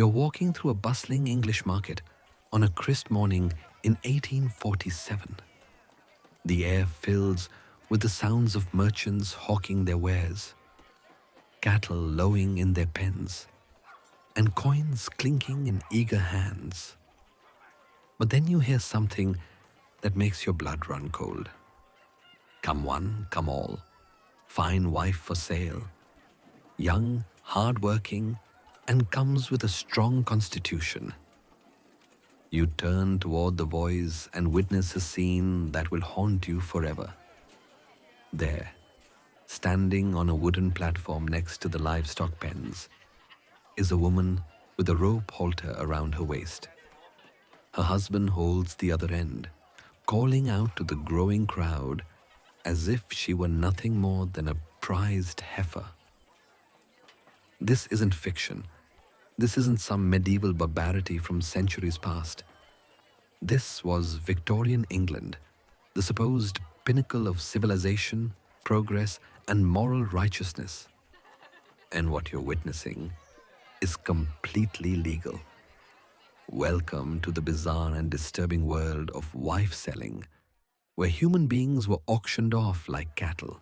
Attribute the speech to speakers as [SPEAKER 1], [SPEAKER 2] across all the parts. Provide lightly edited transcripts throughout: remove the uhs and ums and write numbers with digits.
[SPEAKER 1] You're walking through a bustling English market on a crisp morning in 1847. The air fills with the sounds of merchants hawking their wares, cattle lowing in their pens, and coins clinking in eager hands. But then you hear something that makes your blood run cold. Come one, come all, fine wife for sale, young, hard-working, and comes with a strong constitution. You turn toward the voice and witness a scene that will haunt you forever. There, standing on a wooden platform next to the livestock pens, is a woman with a rope halter around her waist. Her husband holds the other end, calling out to the growing crowd as if she were nothing more than a prized heifer. This isn't fiction. This isn't some medieval barbarity from centuries past. This was Victorian England, the supposed pinnacle of civilization, progress, and moral righteousness. And what you're witnessing is completely legal. Welcome to the bizarre and disturbing world of wife selling, where human beings were auctioned off like cattle,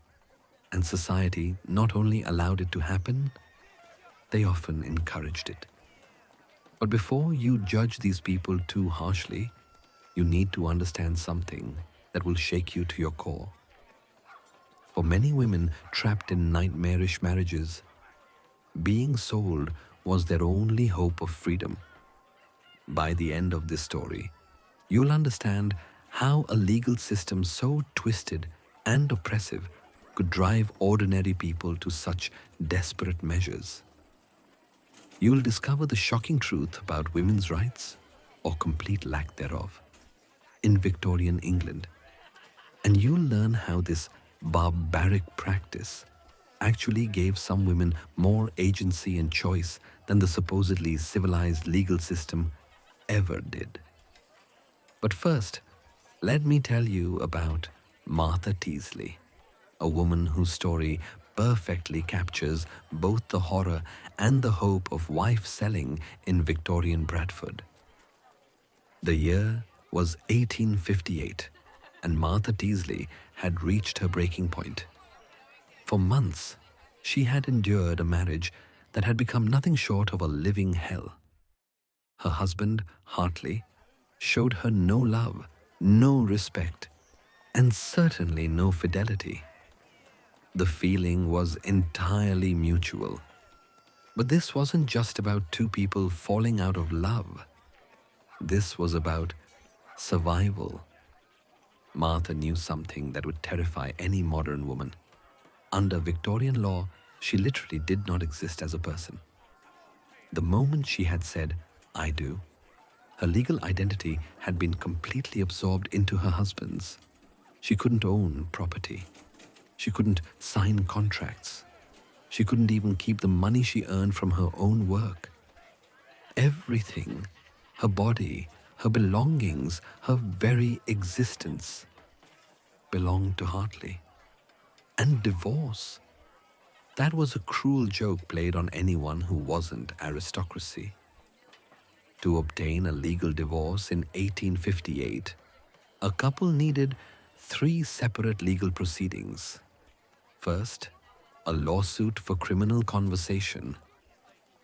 [SPEAKER 1] and society not only allowed it to happen, they often encouraged it. But before you judge these people too harshly, you need to understand something that will shake you to your core. For many women trapped in nightmarish marriages, being sold was their only hope of freedom. By the end of this story, you'll understand how a legal system so twisted and oppressive could drive ordinary people to such desperate measures. You'll discover the shocking truth about women's rights, or complete lack thereof, in Victorian England. And you'll learn how this barbaric practice actually gave some women more agency and choice than the supposedly civilized legal system ever did. But first, let me tell you about Martha Teasley, a woman whose story perfectly captures both the horror and the hope of wife selling in Victorian Bradford. The year was 1858, and Martha Teasley had reached her breaking point. For months, she had endured a marriage that had become nothing short of a living hell. Her husband, Hartley, showed her no love, no respect, and certainly no fidelity. The feeling was entirely mutual. But this wasn't just about two people falling out of love. This was about survival. Martha knew something that would terrify any modern woman. Under Victorian law, she literally did not exist as a person. The moment she had said, "I do," her legal identity had been completely absorbed into her husband's. She couldn't own property. She couldn't sign contracts. She couldn't even keep the money she earned from her own work. Everything, her body, her belongings, her very existence, belonged to Hartley. And divorce, that was a cruel joke played on anyone who wasn't aristocracy. To obtain a legal divorce in 1858, a couple needed 3 separate legal proceedings. First, a lawsuit for criminal conversation,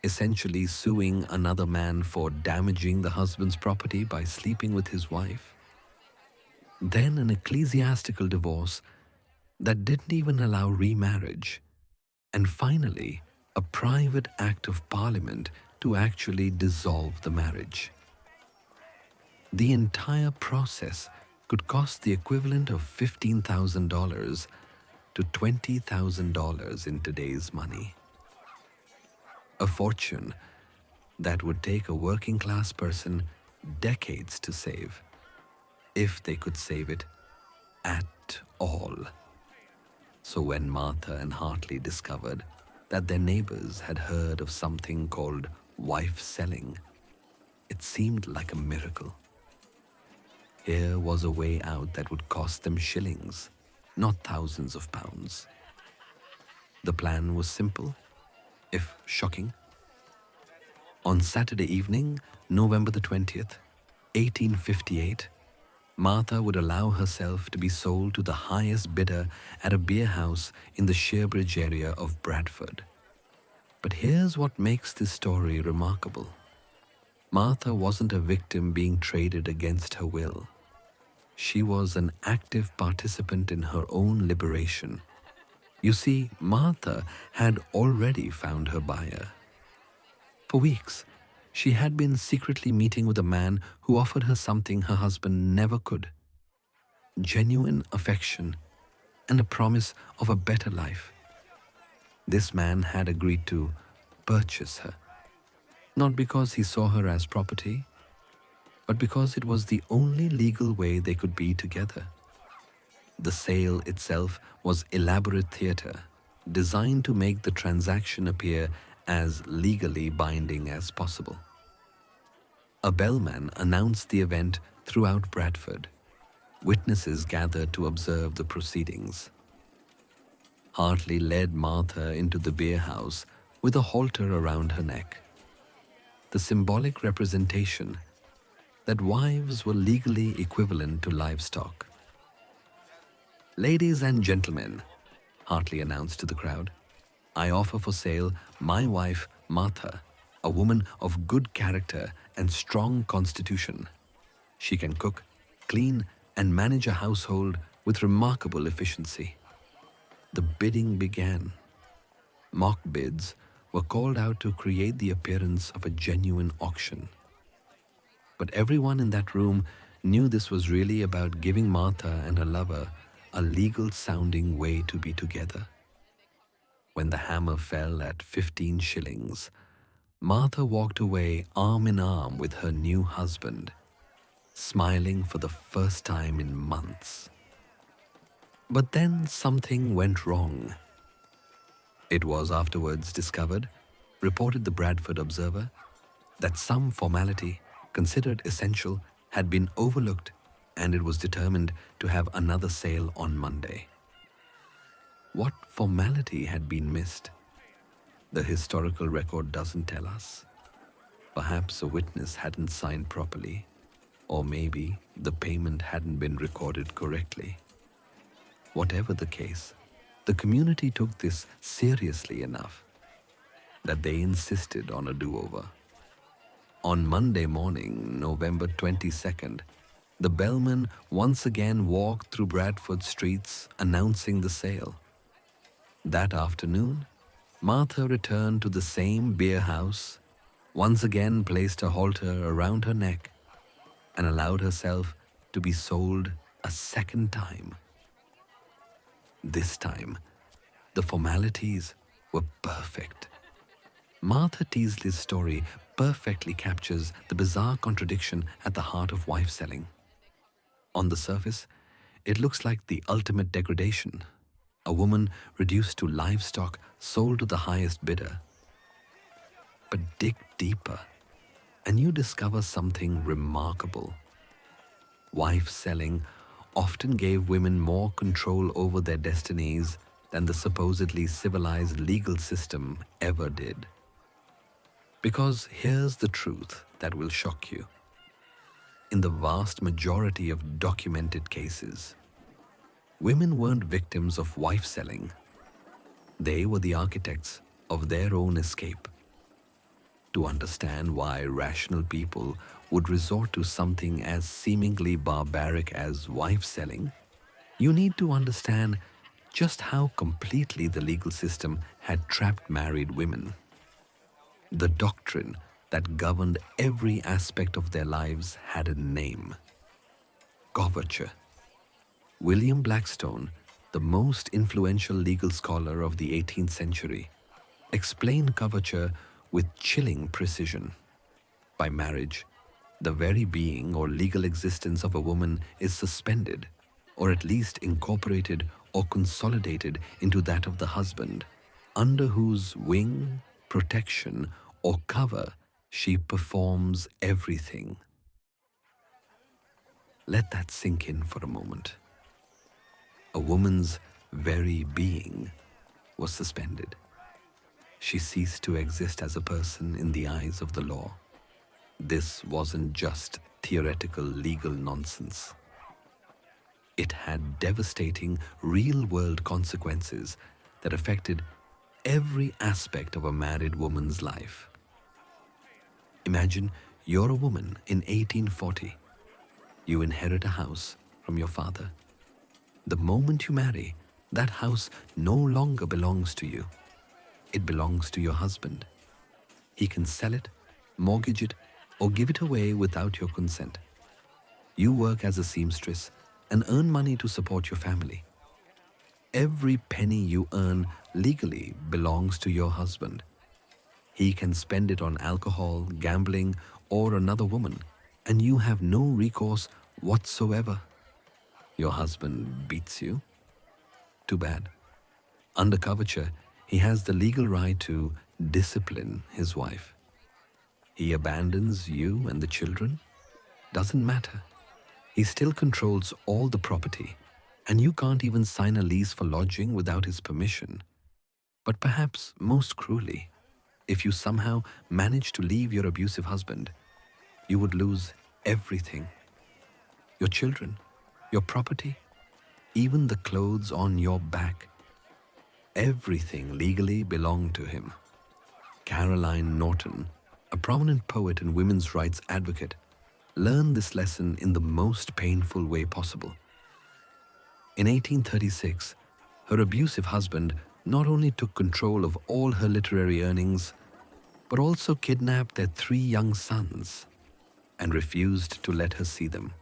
[SPEAKER 1] essentially suing another man for damaging the husband's property by sleeping with his wife. Then an ecclesiastical divorce that didn't even allow remarriage. And finally, a private act of parliament to actually dissolve the marriage. The entire process could cost the equivalent of $15,000 to $20,000 in today's money. A fortune that would take a working class person decades to save, if they could save it at all. So when Martha and Hartley discovered that their neighbors had heard of something called wife selling, it seemed like a miracle. Here was a way out that would cost them shillings, not thousands of pounds. The plan was simple, if shocking. On Saturday evening, November the 20th, 1858, Martha would allow herself to be sold to the highest bidder at a beer house in the Shearbridge area of Bradford. But here's what makes this story remarkable. Martha wasn't a victim being traded against her will. She was an active participant in her own liberation. You see, Martha had already found her buyer. For weeks, she had been secretly meeting with a man who offered her something her husband never could: genuine affection and a promise of a better life. This man had agreed to purchase her, not because he saw her as property, but because it was the only legal way they could be together. The sale itself was elaborate theatre, designed to make the transaction appear as legally binding as possible. A bellman announced the event throughout Bradford. Witnesses gathered to observe the proceedings. Hartley led Martha into the beer house with a halter around her neck, the symbolic representation that wives were legally equivalent to livestock. "Ladies and gentlemen," Hartley announced to the crowd, "I offer for sale my wife, Martha, a woman of good character and strong constitution. She can cook, clean, and manage a household with remarkable efficiency." The bidding began. Mock bids were called out to create the appearance of a genuine auction. But everyone in that room knew this was really about giving Martha and her lover a legal-sounding way to be together. When the hammer fell at 15 shillings, Martha walked away arm in arm with her new husband, smiling for the first time in months. But then something went wrong. It was afterwards discovered, reported the Bradford Observer, that some formality considered essential had been overlooked, and it was determined to have another sale on Monday. What formality had been missed? The historical record doesn't tell us. Perhaps a witness hadn't signed properly, or maybe the payment hadn't been recorded correctly. Whatever the case, the community took this seriously enough that they insisted on a do-over. On Monday morning, November 22nd, the bellman once again walked through Bradford streets announcing the sale. That afternoon, Martha returned to the same beer house, once again placed a halter around her neck, and allowed herself to be sold a second time. This time, the formalities were perfect. Martha Teasley's story perfectly captures the bizarre contradiction at the heart of wife selling. On the surface, it looks like the ultimate degradation: a woman reduced to livestock, sold to the highest bidder. But dig deeper, and you discover something remarkable. Wife selling often gave women more control over their destinies than the supposedly civilized legal system ever did. Because here's the truth that will shock you. In the vast majority of documented cases, women weren't victims of wife selling. They were the architects of their own escape. To understand why rational people would resort to something as seemingly barbaric as wife selling, you need to understand just how completely the legal system had trapped married women. The doctrine that governed every aspect of their lives had a name: coverture. William Blackstone, the most influential legal scholar of the 18th century, explained coverture with chilling precision. By marriage, the very being or legal existence of a woman is suspended, or at least incorporated or consolidated into that of the husband, under whose wing, protection, or cover she performs everything. Let that sink in for a moment. A woman's very being was suspended. She ceased to exist as a person in the eyes of the law. This wasn't just theoretical legal nonsense. It had devastating real-world consequences that affected every aspect of a married woman's life. Imagine you're a woman in 1840. You inherit a house from your father. The moment you marry, that house no longer belongs to you. It belongs to your husband. He can sell it, mortgage it, or give it away without your consent. You work as a seamstress and earn money to support your family. Every penny you earn legally belongs to your husband. He can spend it on alcohol, gambling, or another woman, and you have no recourse whatsoever. Your husband beats you? Too bad. Under coverture, he has the legal right to discipline his wife. He abandons you and the children? Doesn't matter. He still controls all the property, and you can't even sign a lease for lodging without his permission. But perhaps most cruelly, if you somehow manage to leave your abusive husband, you would lose everything. Your children, your property, even the clothes on your back. Everything legally belonged to him. Caroline Norton, a prominent poet and women's rights advocate, learned this lesson in the most painful way possible. In 1836, her abusive husband not only took control of all her literary earnings, but also kidnapped their 3 young sons and refused to let her see them.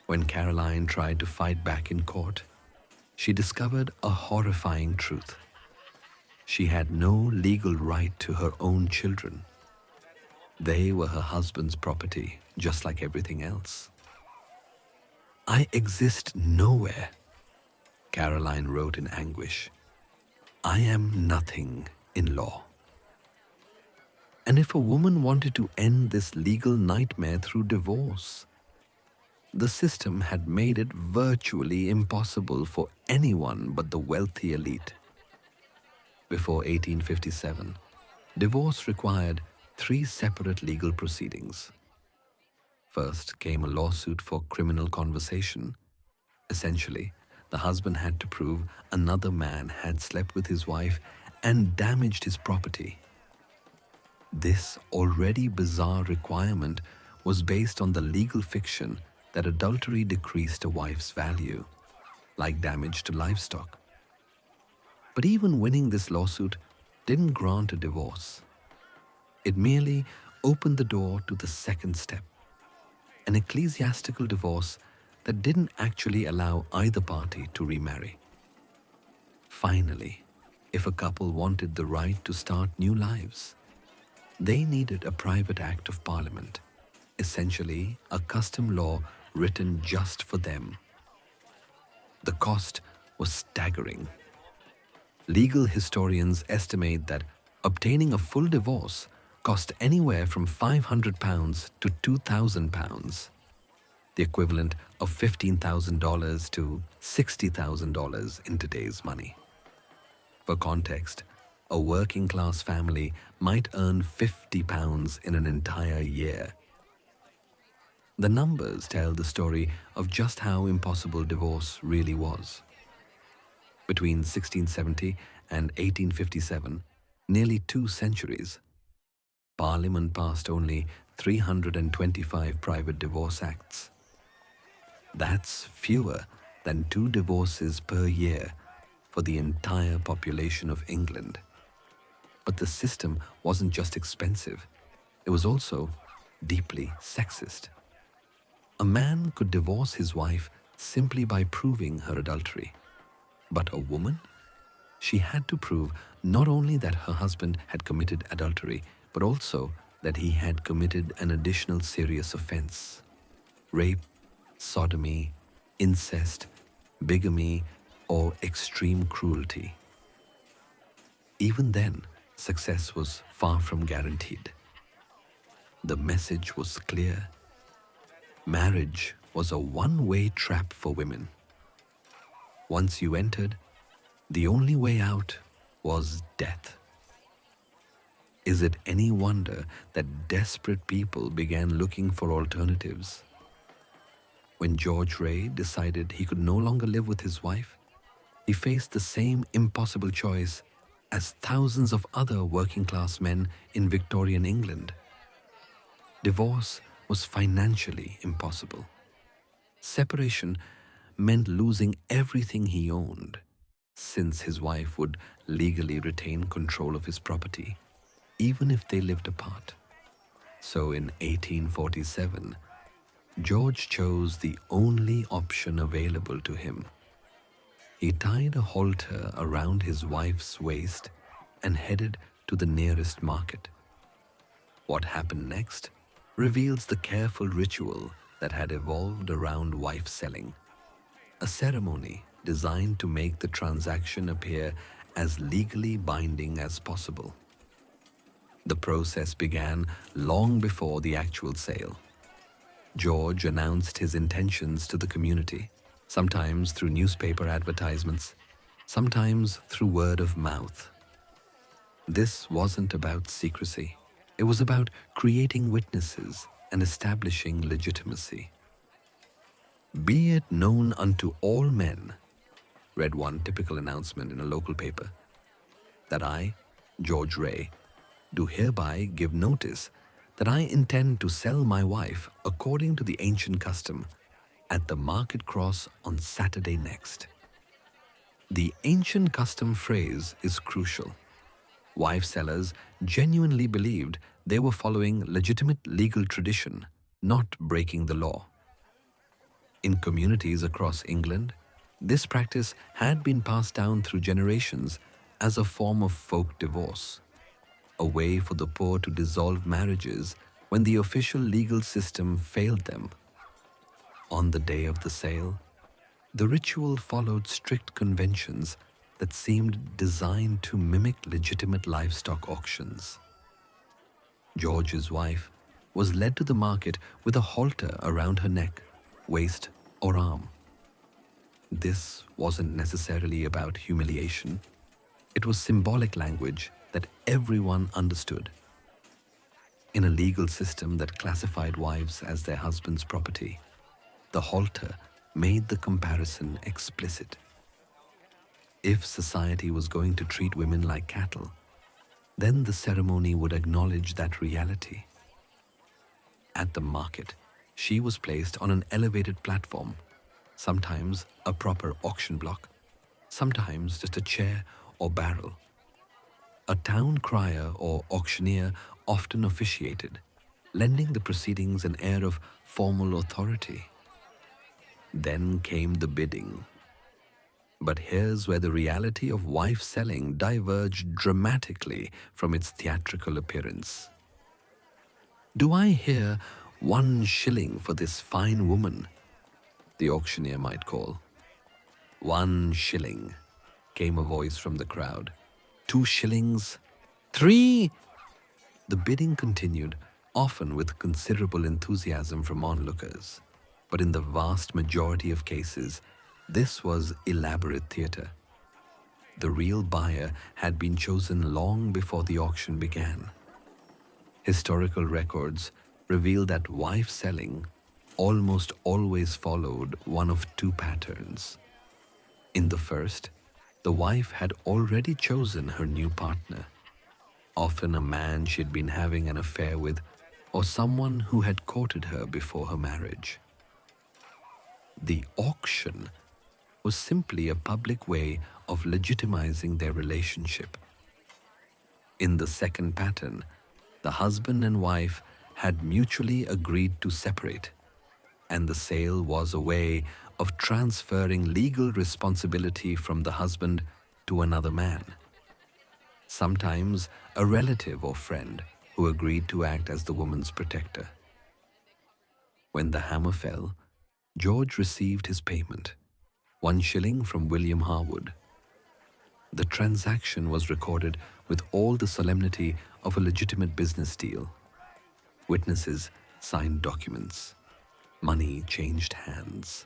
[SPEAKER 1] When Caroline tried to fight back in court, she discovered a horrifying truth. She had no legal right to her own children. They were her husband's property, just like everything else. "I exist nowhere," Caroline wrote in anguish. "I am nothing in law." And if a woman wanted to end this legal nightmare through divorce, the system had made it virtually impossible for anyone but the wealthy elite. Before 1857, divorce required 3 separate legal proceedings. First came a lawsuit for criminal conversation. Essentially, the husband had to prove another man had slept with his wife and damaged his property. This already bizarre requirement was based on the legal fiction that adultery decreased a wife's value, like damage to livestock. But even winning this lawsuit didn't grant a divorce. It merely opened the door to the second step, an ecclesiastical divorce that didn't actually allow either party to remarry. Finally, if a couple wanted the right to start new lives, they needed a private act of parliament, essentially a custom law written just for them. The cost was staggering. Legal historians estimate that obtaining a full divorce cost anywhere from £500 to £2,000, the equivalent of $15,000 to $60,000 in today's money. For context, a working-class family might earn £50 in an entire year. The numbers tell the story of just how impossible divorce really was. Between 1670 and 1857, nearly 2 centuries, Parliament passed only 325 private divorce acts. That's fewer than 2 divorces per year for the entire population of England. But the system wasn't just expensive, it was also deeply sexist. A man could divorce his wife simply by proving her adultery. But a woman? She had to prove not only that her husband had committed adultery, but also that he had committed an additional serious offense: rape, sodomy, incest, bigamy, or extreme cruelty. Even then, success was far from guaranteed. The message was clear. Marriage was a one-way trap for women. Once you entered, the only way out was death. Is it any wonder that desperate people began looking for alternatives? When George Ray decided he could no longer live with his wife, he faced the same impossible choice as thousands of other working class men in Victorian England. Divorce was financially impossible. Separation meant losing everything he owned, since his wife would legally retain control of his property, even if they lived apart. So in 1847, George chose the only option available to him. He tied a halter around his wife's waist and headed to the nearest market. What happened next reveals the careful ritual that had evolved around wife selling, a ceremony designed to make the transaction appear as legally binding as possible. The process began long before the actual sale. George announced his intentions to the community, sometimes through newspaper advertisements, sometimes through word of mouth. This wasn't about secrecy. It was about creating witnesses and establishing legitimacy. "Be it known unto all men," read one typical announcement in a local paper, "that I, George Ray, do hereby give notice that I intend to sell my wife according to the ancient custom at the market cross on Saturday next." The ancient custom phrase is crucial. Wife sellers genuinely believed they were following legitimate legal tradition, not breaking the law. In communities across England, this practice had been passed down through generations as a form of folk divorce, a way for the poor to dissolve marriages when the official legal system failed them. On the day of the sale, the ritual followed strict conventions that seemed designed to mimic legitimate livestock auctions. George's wife was led to the market with a halter around her neck, waist, or arm. This wasn't necessarily about humiliation. It was symbolic language that everyone understood. In a legal system that classified wives as their husband's property, the halter made the comparison explicit. If society was going to treat women like cattle, then the ceremony would acknowledge that reality. At the market, she was placed on an elevated platform, sometimes a proper auction block, sometimes just a chair or barrel. A town crier or auctioneer often officiated, lending the proceedings an air of formal authority. Then came the bidding. But here's where the reality of wife selling diverged dramatically from its theatrical appearance. "Do I hear 1 shilling for this fine woman?" the auctioneer might call. 1 shilling, came a voice from the crowd. 2 shillings? 3? The bidding continued, often with considerable enthusiasm from onlookers. But in the vast majority of cases, this was elaborate theatre. The real buyer had been chosen long before the auction began. Historical records reveal that wife selling almost always followed one of 2 patterns. In the first, the wife had already chosen her new partner, often a man she'd been having an affair with or someone who had courted her before her marriage. The auction was simply a public way of legitimizing their relationship. In the second pattern, the husband and wife had mutually agreed to separate, and the sale was a way of transferring legal responsibility from the husband to another man, sometimes a relative or friend who agreed to act as the woman's protector. When the hammer fell, George received his payment, 1 shilling from William Harwood. The transaction was recorded with all the solemnity of a legitimate business deal. Witnesses signed documents. Money changed hands.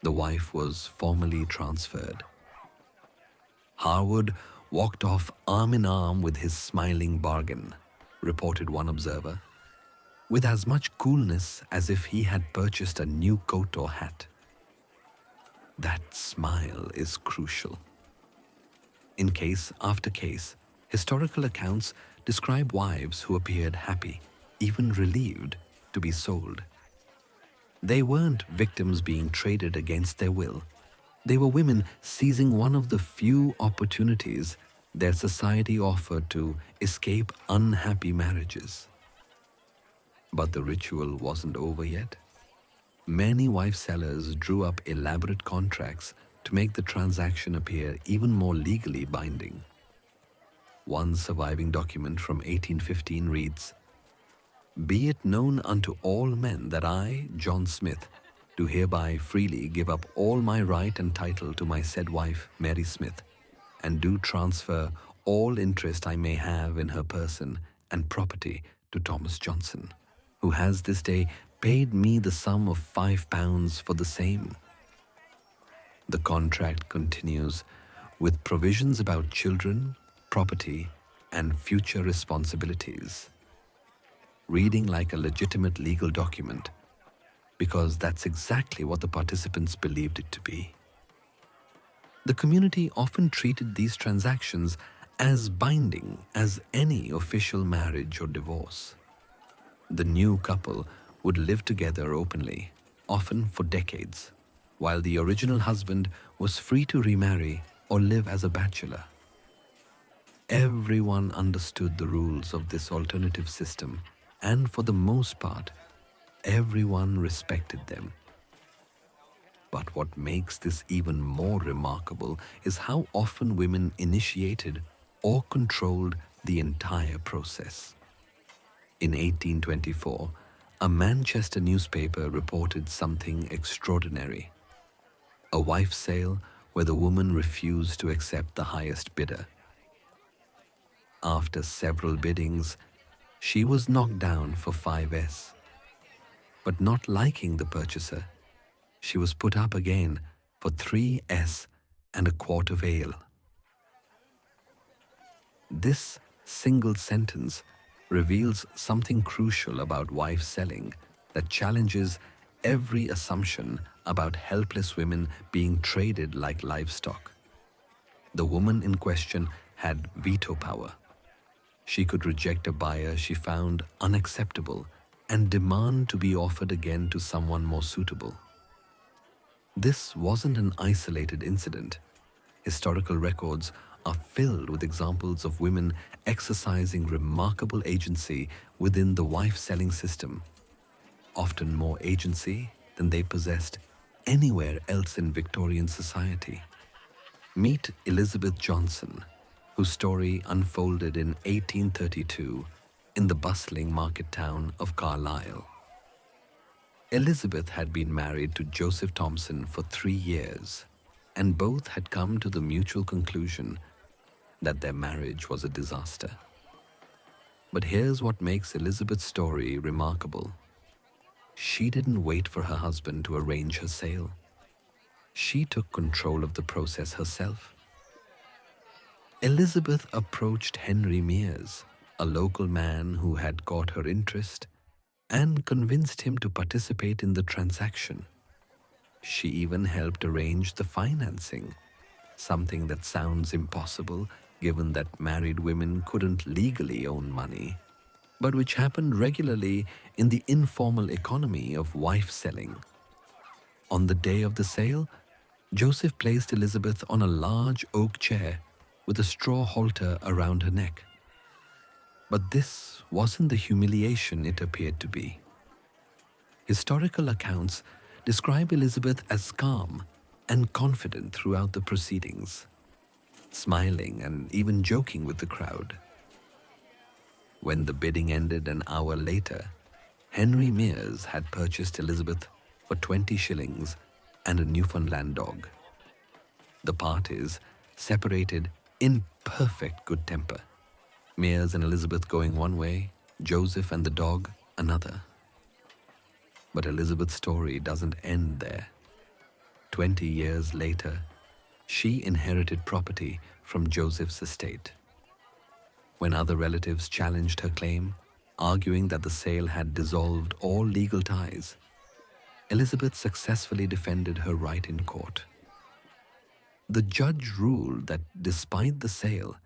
[SPEAKER 1] The wife was formally transferred. Harwood walked off arm in arm with his smiling bargain, reported one observer, with as much coolness as if he had purchased a new coat or hat. That smile is crucial. In case after case, historical accounts describe wives who appeared happy, even relieved, to be sold. They weren't victims being traded against their will. They were women seizing one of the few opportunities their society offered to escape unhappy marriages. But the ritual wasn't over yet. Many wife sellers drew up elaborate contracts to make the transaction appear even more legally binding. One surviving document from 1815 reads, "Be it known unto all men that I, John Smith, do hereby freely give up all my right and title to my said wife, Mary Smith, and do transfer all interest I may have in her person and property to Thomas Johnson, who has this day paid me the sum of £5 for the same." The contract continues with provisions about children, property, and future responsibilities. Reading like a legitimate legal document, because that's exactly what the participants believed it to be. The community often treated these transactions as binding as any official marriage or divorce. The new couple would live together openly, often for decades, while the original husband was free to remarry or live as a bachelor. Everyone understood the rules of this alternative system, and for the most part, everyone respected them. But what makes this even more remarkable is how often women initiated or controlled the entire process. In 1824, a Manchester newspaper reported something extraordinary. A wife sale where the woman refused to accept the highest bidder. After several biddings, she was knocked down for 5s. But not liking the purchaser, she was put up again for 3s and a quart of ale. This single sentence reveals something crucial about wife selling that challenges every assumption about helpless women being traded like livestock. The woman in question had veto power. She could reject a buyer she found unacceptable and demand to be offered again to someone more suitable. This wasn't an isolated incident. Historical records are filled with examples of women exercising remarkable agency within the wife-selling system, often more agency than they possessed anywhere else in Victorian society. Meet Elizabeth Johnson, whose story unfolded in 1832 in the bustling market town of Carlisle. Elizabeth had been married to Joseph Thompson for 3 years, and both had come to the mutual conclusion that their marriage was a disaster. But here's what makes Elizabeth's story remarkable. She didn't wait for her husband to arrange her sale. She took control of the process herself. Elizabeth approached Henry Mears, a local man who had caught her interest, and convinced him to participate in the transaction. She even helped arrange the financing, something that sounds impossible given that married women couldn't legally own money, but which happened regularly in the informal economy of wife selling. On the day of the sale, Joseph placed Elizabeth on a large oak chair with a straw halter around her neck. But this wasn't the humiliation it appeared to be. Historical accounts describe Elizabeth as calm and confident throughout the proceedings, smiling and even joking with the crowd. When the bidding ended an hour later, Henry Mears had purchased Elizabeth for 20 shillings and a Newfoundland dog. The parties separated in perfect good temper, Mears and Elizabeth going one way, Joseph and the dog another. But Elizabeth's story doesn't end there. 20 years later, She inherited property from Joseph's estate. When other relatives challenged her claim, arguing that the sale had dissolved all legal ties, Elizabeth successfully defended her right in court. The judge ruled that despite the sale,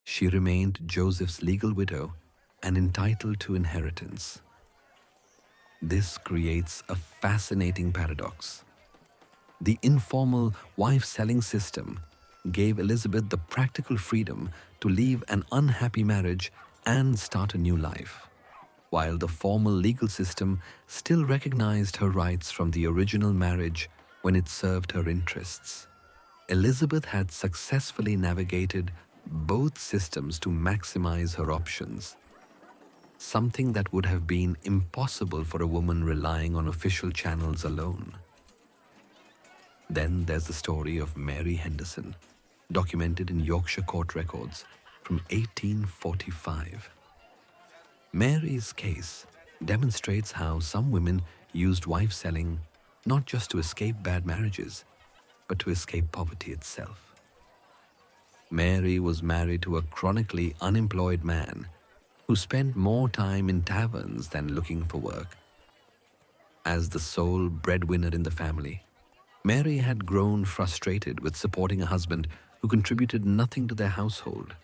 [SPEAKER 1] she remained Joseph's legal widow and entitled to inheritance. This creates a fascinating paradox. The informal wife-selling system gave Elizabeth the practical freedom to leave an unhappy marriage and start a new life, while the formal legal system still recognized her rights from the original marriage when it served her interests. Elizabeth had successfully navigated both systems to maximize her options, something that would have been impossible for a woman relying on official channels alone. Then there's the story of Mary Henderson, documented in Yorkshire court records from 1845. Mary's case demonstrates how some women used wife selling not just to escape bad marriages, but to escape poverty itself. Mary was married to a chronically unemployed man who spent more time in taverns than looking for work. As the sole breadwinner in the family, Mary had grown frustrated with supporting a husband who contributed nothing to their household.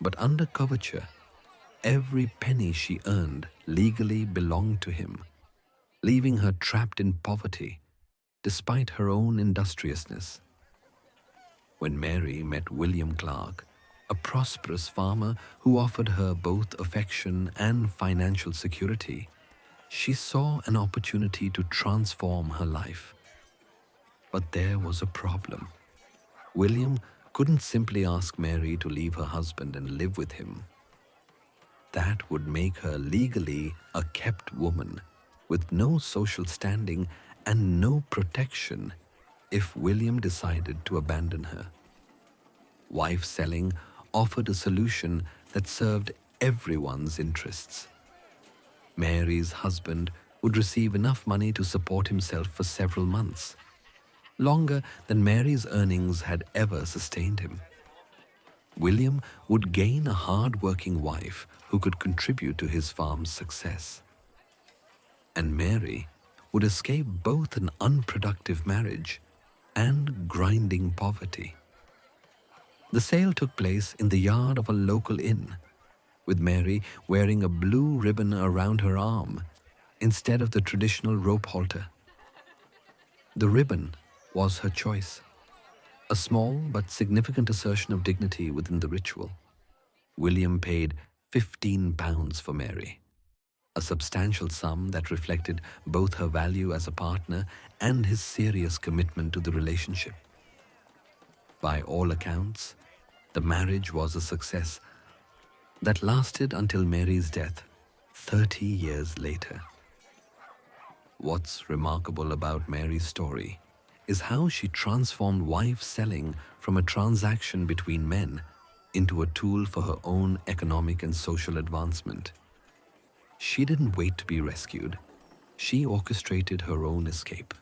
[SPEAKER 1] But under coverture, every penny she earned legally belonged to him, leaving her trapped in poverty despite her own industriousness. When Mary met William Clark, a prosperous farmer who offered her both affection and financial security, she saw an opportunity to transform her life. But there was a problem. William couldn't simply ask Mary to leave her husband and live with him. That would make her legally a kept woman with no social standing and no protection if William decided to abandon her. Wife selling offered a solution that served everyone's interests. Mary's husband would receive enough money to support himself for several months, longer than Mary's earnings had ever sustained him. William would gain a hard-working wife who could contribute to his farm's success. And Mary would escape both an unproductive marriage and grinding poverty. The sale took place in the yard of a local inn, with Mary wearing a blue ribbon around her arm instead of the traditional rope halter. The ribbon was her choice, a small but significant assertion of dignity within the ritual. William paid £15 for Mary, a substantial sum that reflected both her value as a partner and his serious commitment to the relationship. By all accounts, the marriage was a success that lasted until Mary's death 30 years later. What's remarkable about Mary's story is how she transformed wife selling from a transaction between men into a tool for her own economic and social advancement. She didn't wait to be rescued. She orchestrated her own escape.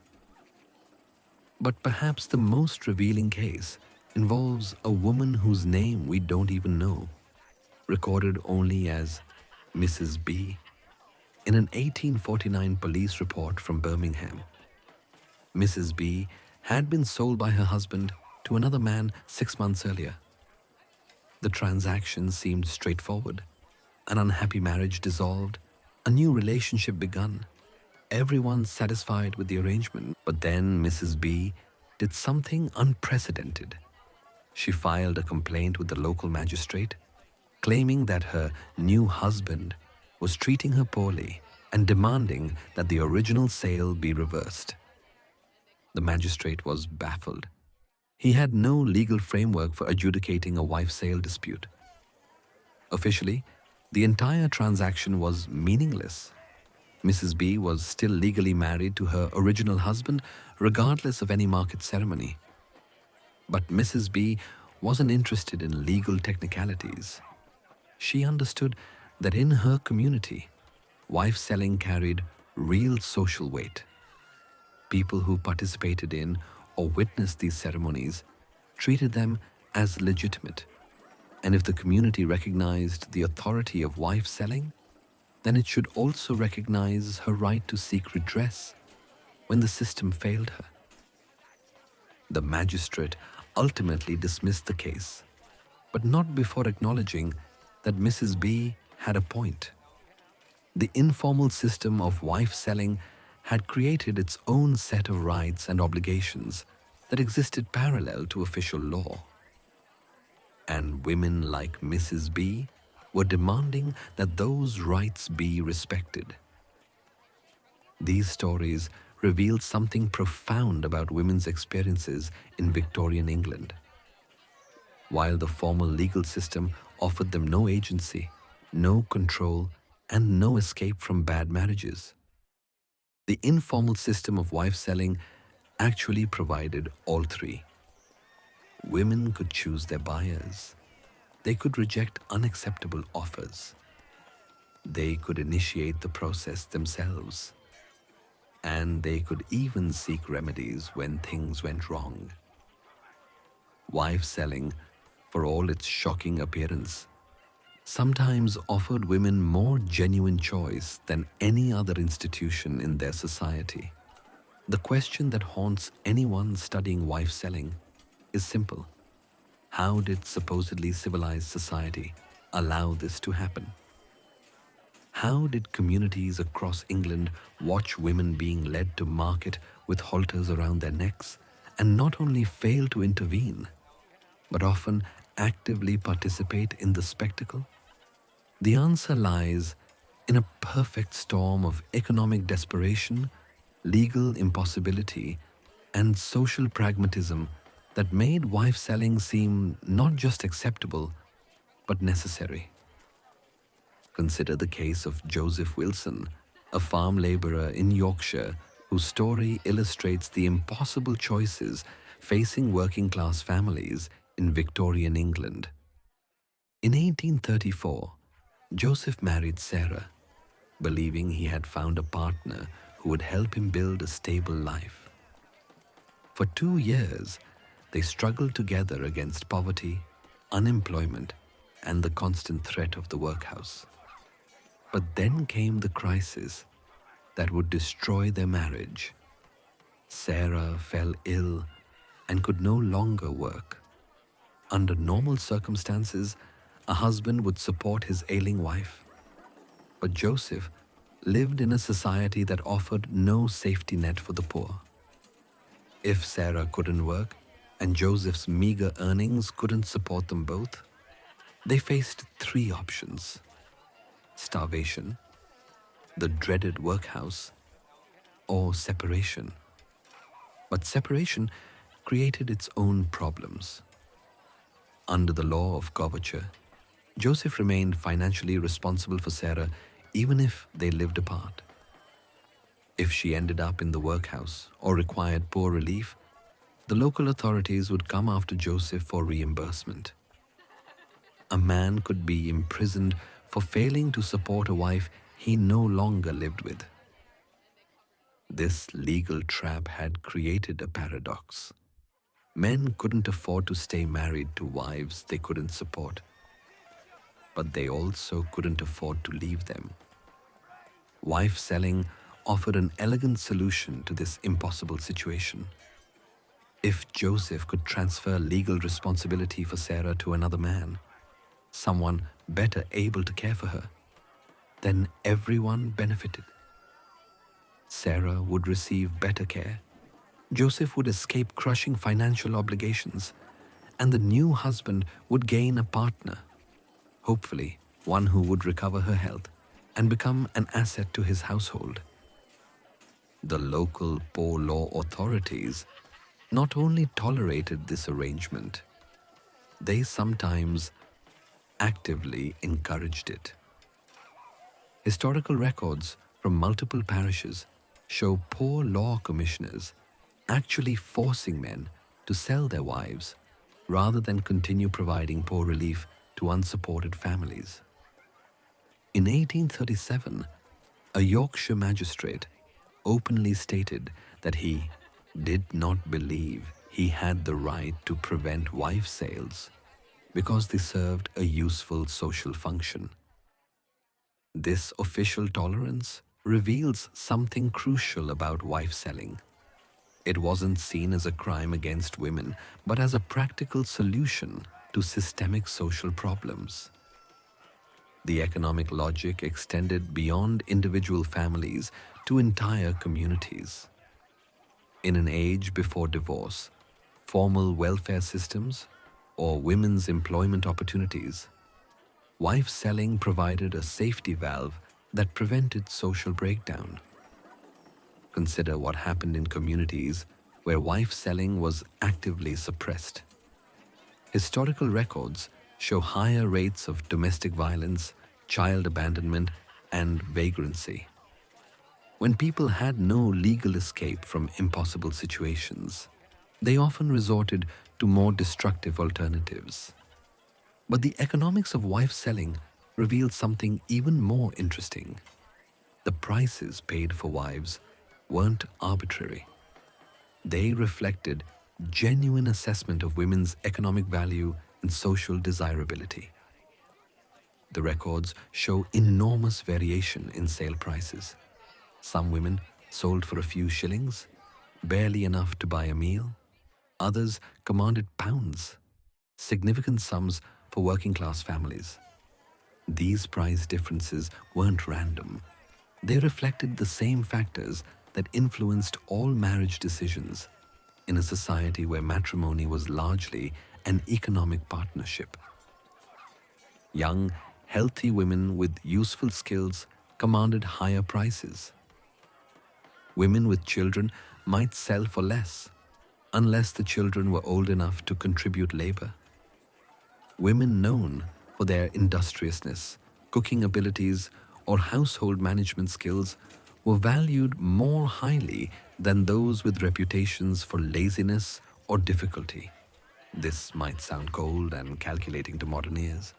[SPEAKER 1] But perhaps the most revealing case involves a woman whose name we don't even know, recorded only as Mrs. B in an 1849 police report from Birmingham. Mrs. B had been sold by her husband to another man 6 months earlier. The transaction seemed straightforward. An unhappy marriage dissolved, a new relationship begun. Everyone satisfied with the arrangement. But then Mrs. B did something unprecedented. She filed a complaint with the local magistrate, claiming that her new husband was treating her poorly and demanding that the original sale be reversed. The magistrate was baffled. He had no legal framework for adjudicating a wife sale dispute. Officially, the entire transaction was meaningless. Mrs. B was still legally married to her original husband, regardless of any market ceremony. But Mrs. B wasn't interested in legal technicalities. She understood that in her community, wife selling carried real social weight. People who participated in or witnessed these ceremonies treated them as legitimate. And if the community recognized the authority of wife selling, then it should also recognize her right to seek redress when the system failed her. The magistrate ultimately dismissed the case, but not before acknowledging that Mrs. B had a point. The informal system of wife selling had created its own set of rights and obligations that existed parallel to official law. And women like Mrs. B were demanding that those rights be respected. These stories revealed something profound about women's experiences in Victorian England. While the formal legal system offered them no agency, no control, and no escape from bad marriages, the informal system of wife selling actually provided all three. Women could choose their buyers. They could reject unacceptable offers. They could initiate the process themselves. And they could even seek remedies when things went wrong. Wife selling, for all its shocking appearance, sometimes offered women more genuine choice than any other institution in their society. The question that haunts anyone studying wife selling is simple. How did supposedly civilized society allow this to happen? How did communities across England watch women being led to market with halters around their necks and not only fail to intervene, but often actively participate in the spectacle? The answer lies in a perfect storm of economic desperation, legal impossibility, and social pragmatism that made wife selling seem not just acceptable, but necessary. Consider the case of Joseph Wilson, a farm laborer in Yorkshire whose story illustrates the impossible choices facing working-class families in Victorian England. In 1834, Joseph married Sarah, believing he had found a partner who would help him build a stable life. For 2 years, they struggled together against poverty, unemployment, and the constant threat of the workhouse. But then came the crisis that would destroy their marriage. Sarah fell ill and could no longer work. Under normal circumstances, a husband would support his ailing wife. But Joseph lived in a society that offered no safety net for the poor. If Sarah couldn't work and Joseph's meager earnings couldn't support them both, they faced 3 options: starvation, the dreaded workhouse, or separation. But separation created its own problems. Under the law of coverture, Joseph remained financially responsible for Sarah even if they lived apart. If she ended up in the workhouse or required poor relief, the local authorities would come after Joseph for reimbursement. A man could be imprisoned for failing to support a wife he no longer lived with. This legal trap had created a paradox. Men couldn't afford to stay married to wives they couldn't support, but they also couldn't afford to leave them. Wife selling offered an elegant solution to this impossible situation. If Joseph could transfer legal responsibility for Sarah to another man, someone better able to care for her, then everyone benefited. Sarah would receive better care, Joseph would escape crushing financial obligations, and the new husband would gain a partner, hopefully one who would recover her health and become an asset to his household. The local poor law authorities not only tolerated this arrangement, they sometimes actively encouraged it. Historical records from multiple parishes show poor law commissioners actually forcing men to sell their wives rather than continue providing poor relief to unsupported families. In 1837, a Yorkshire magistrate openly stated that he did not believe he had the right to prevent wife sales because they served a useful social function. This official tolerance reveals something crucial about wife selling. It wasn't seen as a crime against women, but as a practical solution to systemic social problems. The economic logic extended beyond individual families to entire communities. In an age before divorce, formal welfare systems, or women's employment opportunities, wife selling provided a safety valve that prevented social breakdown. Consider what happened in communities where wife selling was actively suppressed. Historical records show higher rates of domestic violence, child abandonment, and vagrancy. When people had no legal escape from impossible situations, they often resorted to more destructive alternatives. But the economics of wife selling revealed something even more interesting. The prices paid for wives weren't arbitrary. They reflected genuine assessment of women's economic value and social desirability. The records show enormous variation in sale prices. Some women sold for a few shillings, barely enough to buy a meal. Others commanded pounds, significant sums for working class families. These price differences weren't random. They reflected the same factors that influenced all marriage decisions in a society where matrimony was largely an economic partnership. Young, healthy women with useful skills commanded higher prices. Women with children might sell for less, unless the children were old enough to contribute labor. Women known for their industriousness, cooking abilities, or household management skills were valued more highly than those with reputations for laziness or difficulty. This might sound cold and calculating to modern ears,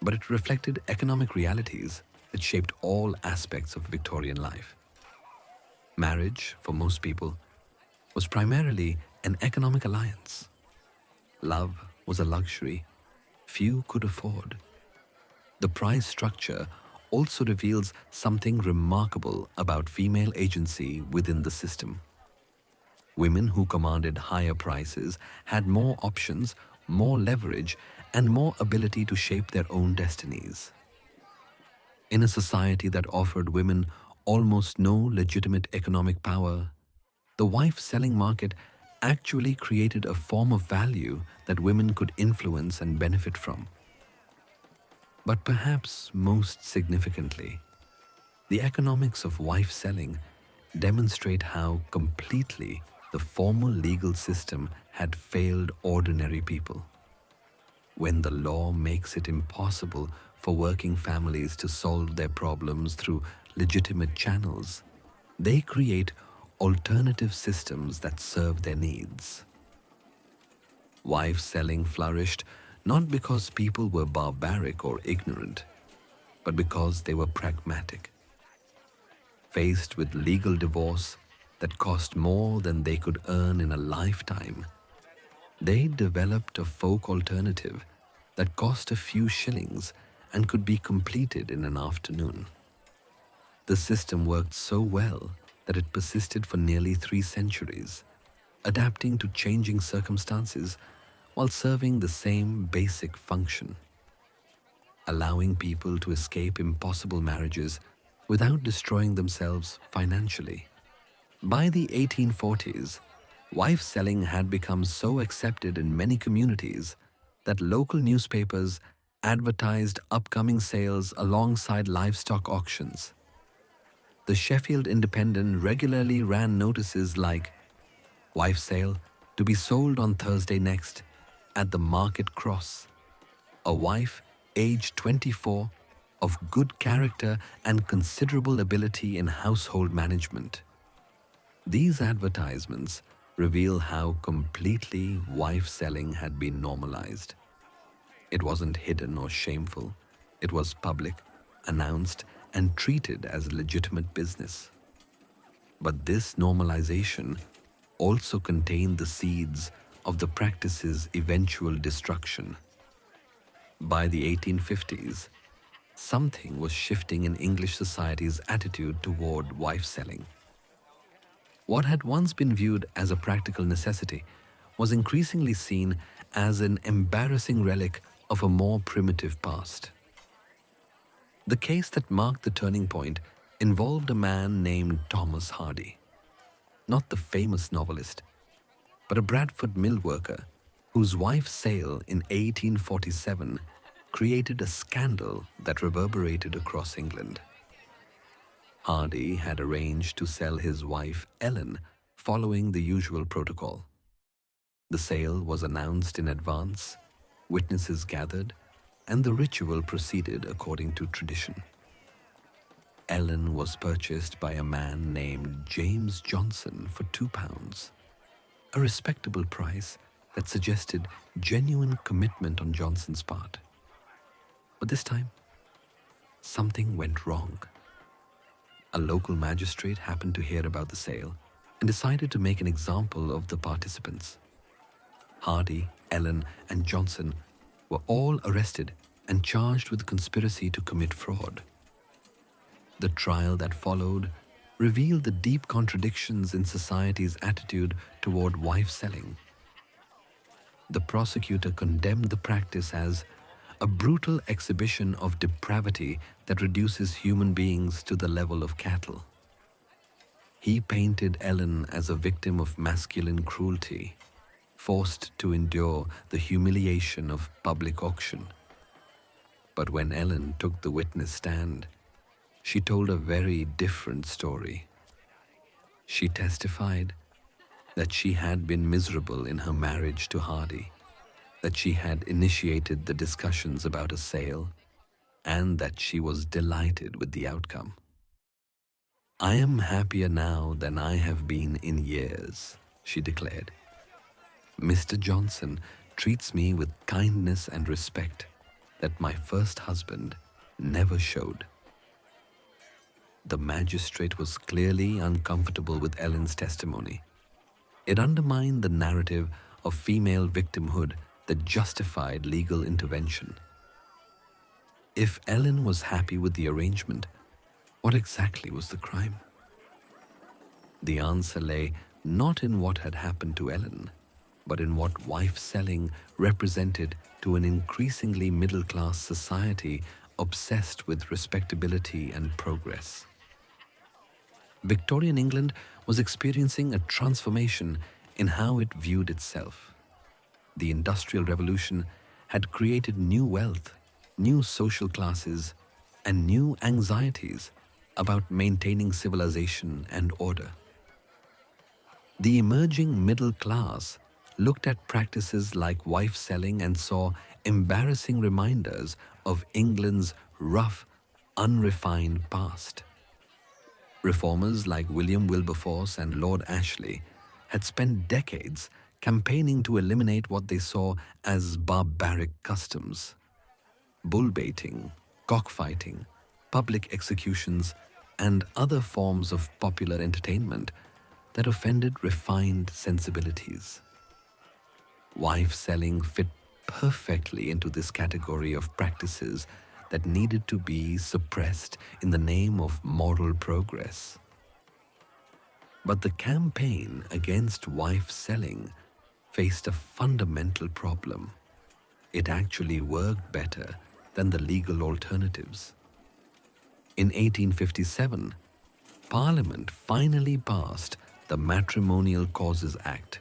[SPEAKER 1] but it reflected economic realities that shaped all aspects of Victorian life. Marriage, for most people, was primarily an economic alliance. Love was a luxury few could afford. The price structure also reveals something remarkable about female agency within the system. Women who commanded higher prices had more options, more leverage, and more ability to shape their own destinies. In a society that offered women almost no legitimate economic power, the wife-selling market actually created a form of value that women could influence and benefit from. But perhaps most significantly, the economics of wife-selling demonstrate how completely the formal legal system had failed ordinary people. When the law makes it impossible for working families to solve their problems through legitimate channels, they create alternative systems that serve their needs. Wife selling flourished not because people were barbaric or ignorant, but because they were pragmatic. Faced with legal divorce that cost more than they could earn in a lifetime, they developed a folk alternative that cost a few shillings and could be completed in an afternoon. The system worked so well that it persisted for nearly 3 centuries, adapting to changing circumstances while serving the same basic function, allowing people to escape impossible marriages without destroying themselves financially. By the 1840s, wife selling had become so accepted in many communities that local newspapers advertised upcoming sales alongside livestock auctions. The Sheffield Independent regularly ran notices like, "Wife sale to be sold on Thursday next at the Market Cross. A wife aged 24 of good character and considerable ability in household management." These advertisements reveal how completely wife selling had been normalized. It wasn't hidden or shameful. It was public, announced, and treated as legitimate business. But this normalization also contained the seeds of the practice's eventual destruction. By the 1850s, something was shifting in English society's attitude toward wife selling. What had once been viewed as a practical necessity was increasingly seen as an embarrassing relic of a more primitive past. The case that marked the turning point involved a man named Thomas Hardy, not the famous novelist, but a Bradford mill worker whose wife's sale in 1847 created a scandal that reverberated across England. Hardy had arranged to sell his wife Ellen following the usual protocol. The sale was announced in advance, witnesses gathered, and the ritual proceeded according to tradition. Ellen was purchased by a man named James Johnson for £2, a respectable price that suggested genuine commitment on Johnson's part. But this time, something went wrong. A local magistrate happened to hear about the sale and decided to make an example of the participants. Hardy, Ellen, and Johnson were all arrested and charged with conspiracy to commit fraud. The trial that followed revealed the deep contradictions in society's attitude toward wife selling. The prosecutor condemned the practice as a brutal exhibition of depravity that reduces human beings to the level of cattle. He painted Ellen as a victim of masculine cruelty, forced to endure the humiliation of public auction. But when Ellen took the witness stand, she told a very different story. She testified that she had been miserable in her marriage to Hardy, that she had initiated the discussions about a sale, and that she was delighted with the outcome. "I am happier now than I have been in years," she declared. "Mr. Johnson treats me with kindness and respect that my first husband never showed." The magistrate was clearly uncomfortable with Ellen's testimony. It undermined the narrative of female victimhood that justified legal intervention. If Ellen was happy with the arrangement, what exactly was the crime? The answer lay not in what had happened to Ellen, but in what wife selling represented to an increasingly middle-class society obsessed with respectability and progress. Victorian England was experiencing a transformation in how it viewed itself. The Industrial Revolution had created new wealth, new social classes, and new anxieties about maintaining civilization and order. The emerging middle class looked at practices like wife selling and saw embarrassing reminders of England's rough, unrefined past. Reformers like William Wilberforce and Lord Ashley had spent decades campaigning to eliminate what they saw as barbaric customs. Bull-baiting, cockfighting, public executions, and other forms of popular entertainment that offended refined sensibilities. Wife selling fit perfectly into this category of practices that needed to be suppressed in the name of moral progress. But the campaign against wife selling faced a fundamental problem. It actually worked better than the legal alternatives. In 1857, Parliament finally passed the Matrimonial Causes Act,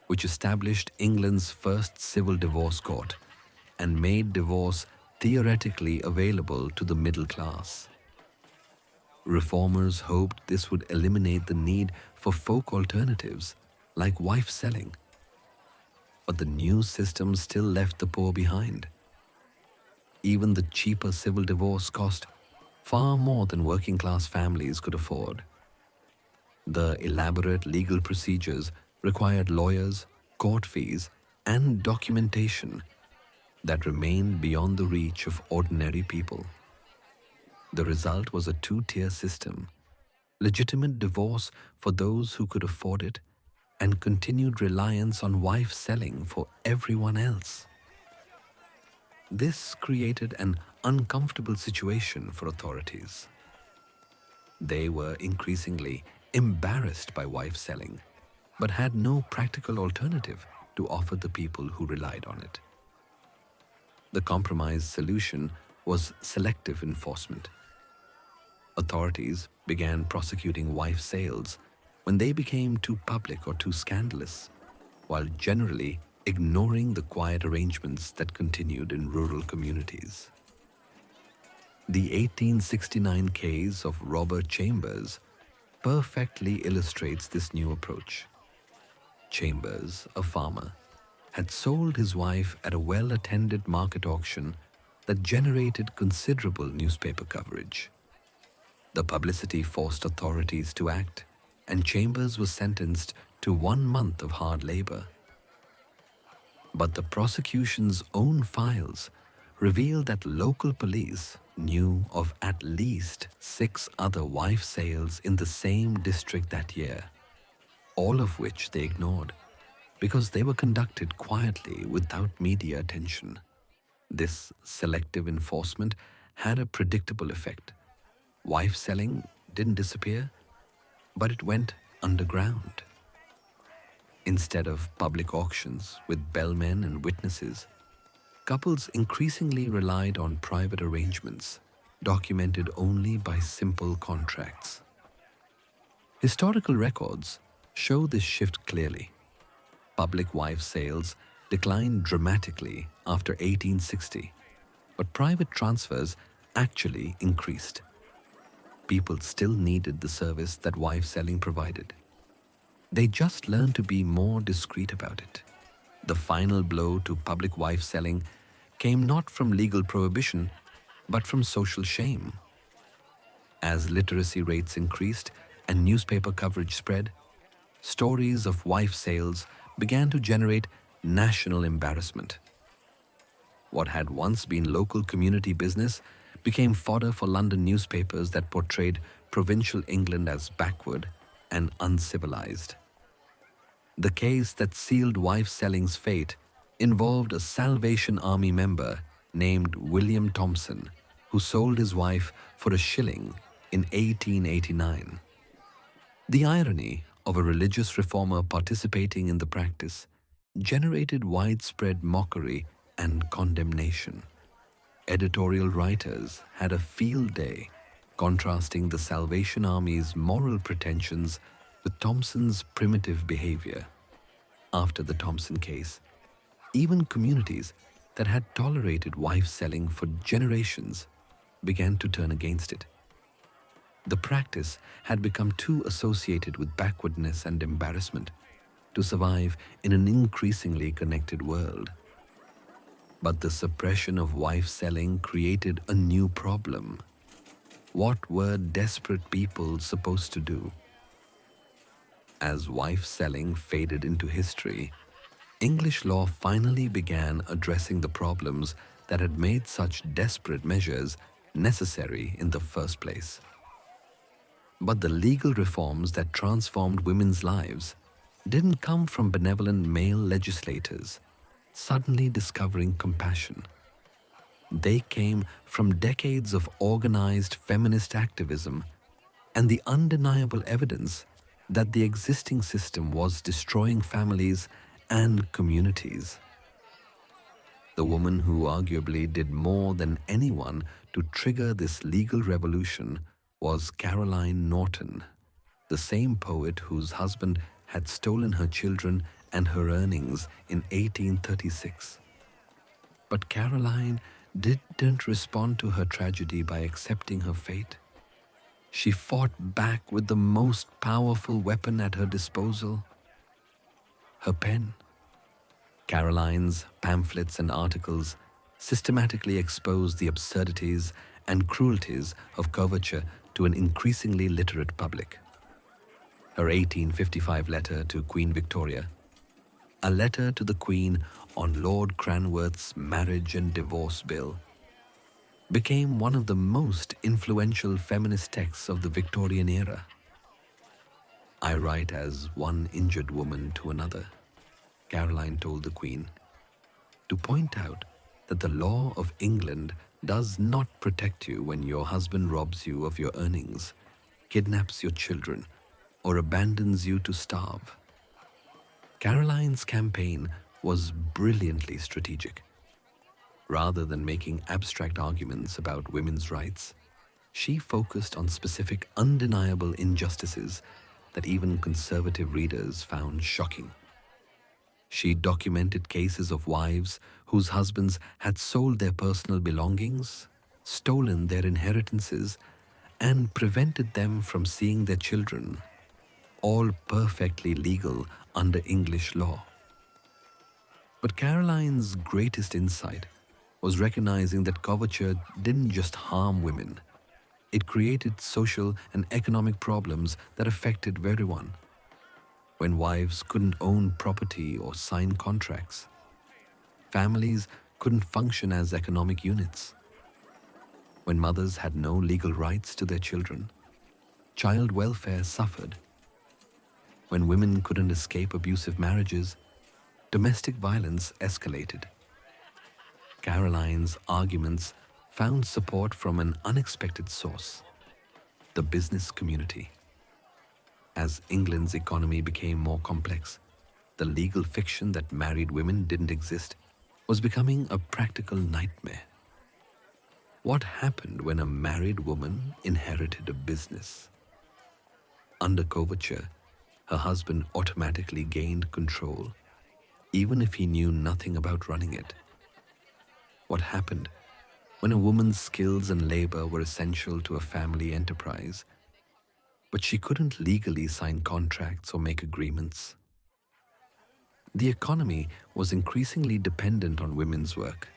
[SPEAKER 1] which established England's first civil divorce court and made divorce theoretically available to the middle class. Reformers hoped this would eliminate the need for folk alternatives like wife selling. But the new system still left the poor behind. Even the cheaper civil divorce cost far more than working class families could afford. The elaborate legal procedures required lawyers, court fees, and documentation that remained beyond the reach of ordinary people. The result was a two-tier system: legitimate divorce for those who could afford it, and continued reliance on wife selling for everyone else. This created an uncomfortable situation for authorities. They were increasingly embarrassed by wife selling, but had no practical alternative to offer the people who relied on it. The compromise solution was selective enforcement. Authorities began prosecuting wife sales when they became too public or too scandalous, while generally ignoring the quiet arrangements that continued in rural communities. The 1869 case of Robert Chambers perfectly illustrates this new approach. Chambers, a farmer, had sold his wife at a well-attended market auction that generated considerable newspaper coverage. The publicity forced authorities to act, and Chambers was sentenced to 1 month of hard labor. But the prosecution's own files revealed that local police knew of at least 6 other wife sales in the same district that year, all of which they ignored because they were conducted quietly without media attention. This selective enforcement had a predictable effect. Wife selling didn't disappear, but it went underground. Instead of public auctions with bellmen and witnesses, couples increasingly relied on private arrangements, documented only by simple contracts. Historical records show this shift clearly. Public wife sales declined dramatically after 1860, but private transfers actually increased. People still needed the service that wife selling provided. They just learned to be more discreet about it. The final blow to public wife selling came not from legal prohibition, but from social shame. As literacy rates increased and newspaper coverage spread, stories of wife sales began to generate national embarrassment. What had once been local community business became fodder for London newspapers that portrayed provincial England as backward and uncivilized. The case that sealed wife selling's fate involved a Salvation Army member named William Thompson, who sold his wife for a shilling in 1889. The irony of a religious reformer participating in the practice generated widespread mockery and condemnation. Editorial writers had a field day contrasting the Salvation Army's moral pretensions with Thompson's primitive behavior. After the Thompson case, even communities that had tolerated wife selling for generations began to turn against it. The practice had become too associated with backwardness and embarrassment to survive in an increasingly connected world. But the suppression of wife selling created a new problem. What were desperate people supposed to do? As wife selling faded into history, English law finally began addressing the problems that had made such desperate measures necessary in the first place. But the legal reforms that transformed women's lives didn't come from benevolent male legislators suddenly discovering compassion. They came from decades of organized feminist activism and the undeniable evidence that the existing system was destroying families and communities. The woman who arguably did more than anyone to trigger this legal revolution was Caroline Norton, the same poet whose husband had stolen her children and her earnings in 1836. But Caroline didn't respond to her tragedy by accepting her fate. She fought back with the most powerful weapon at her disposal, her pen. Caroline's pamphlets and articles systematically exposed the absurdities and cruelties of coverture to an increasingly literate public. Her 1855 letter to Queen Victoria, a letter to the Queen on Lord Cranworth's marriage and divorce bill, became one of the most influential feminist texts of the Victorian era. "I write as one injured woman to another," Caroline told the Queen, "to point out that the law of England does not protect you when your husband robs you of your earnings, kidnaps your children, or abandons you to starve." Caroline's campaign was brilliantly strategic. Rather than making abstract arguments about women's rights, she focused on specific, undeniable injustices that even conservative readers found shocking. She documented cases of wives whose husbands had sold their personal belongings, stolen their inheritances, and prevented them from seeing their children, all perfectly legal under English law. But Caroline's greatest insight was recognizing that coverture didn't just harm women, it created social and economic problems that affected everyone. When wives couldn't own property or sign contracts, families couldn't function as economic units. When mothers had no legal rights to their children, child welfare suffered. When women couldn't escape abusive marriages, domestic violence escalated. Caroline's arguments found support from an unexpected source: the business community. As England's economy became more complex, the legal fiction that married women didn't exist was becoming a practical nightmare. What happened when a married woman inherited a business? Under coverture, her husband automatically gained control, even if he knew nothing about running it. What happened when a woman's skills and labor were essential to a family enterprise, but she couldn't legally sign contracts or make agreements? The economy was increasingly dependent on women's work,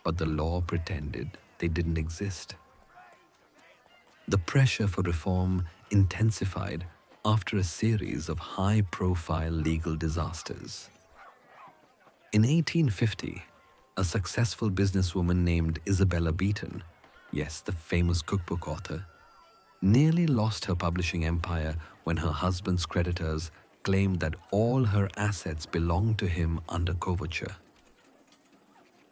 [SPEAKER 1] but the law pretended they didn't exist. The pressure for reform intensified after a series of high-profile legal disasters. In 1850, a successful businesswoman named Isabella Beeton, yes, the famous cookbook author, nearly lost her publishing empire when her husband's creditors claimed that all her assets belonged to him under coverture.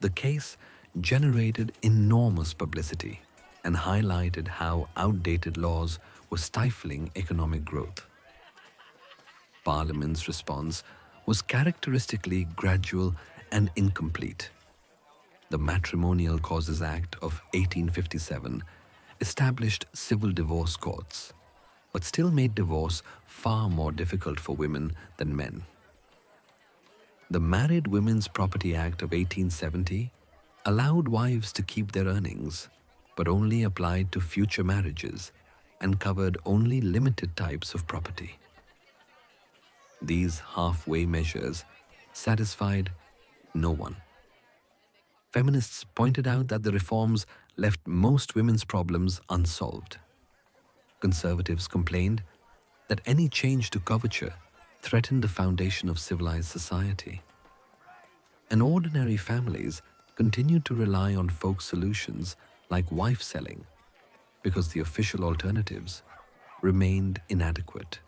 [SPEAKER 1] The case generated enormous publicity and highlighted how outdated laws were stifling economic growth. Parliament's response was characteristically gradual and incomplete. The Matrimonial Causes Act of 1857 established civil divorce courts, but still made divorce far more difficult for women than men. The Married Women's Property Act of 1870 allowed wives to keep their earnings, but only applied to future marriages and covered only limited types of property. These halfway measures satisfied no one. Feminists pointed out that the reforms left most women's problems unsolved. Conservatives complained that any change to coverture threatened the foundation of civilized society. And ordinary families continued to rely on folk solutions like wife selling because the official alternatives remained inadequate.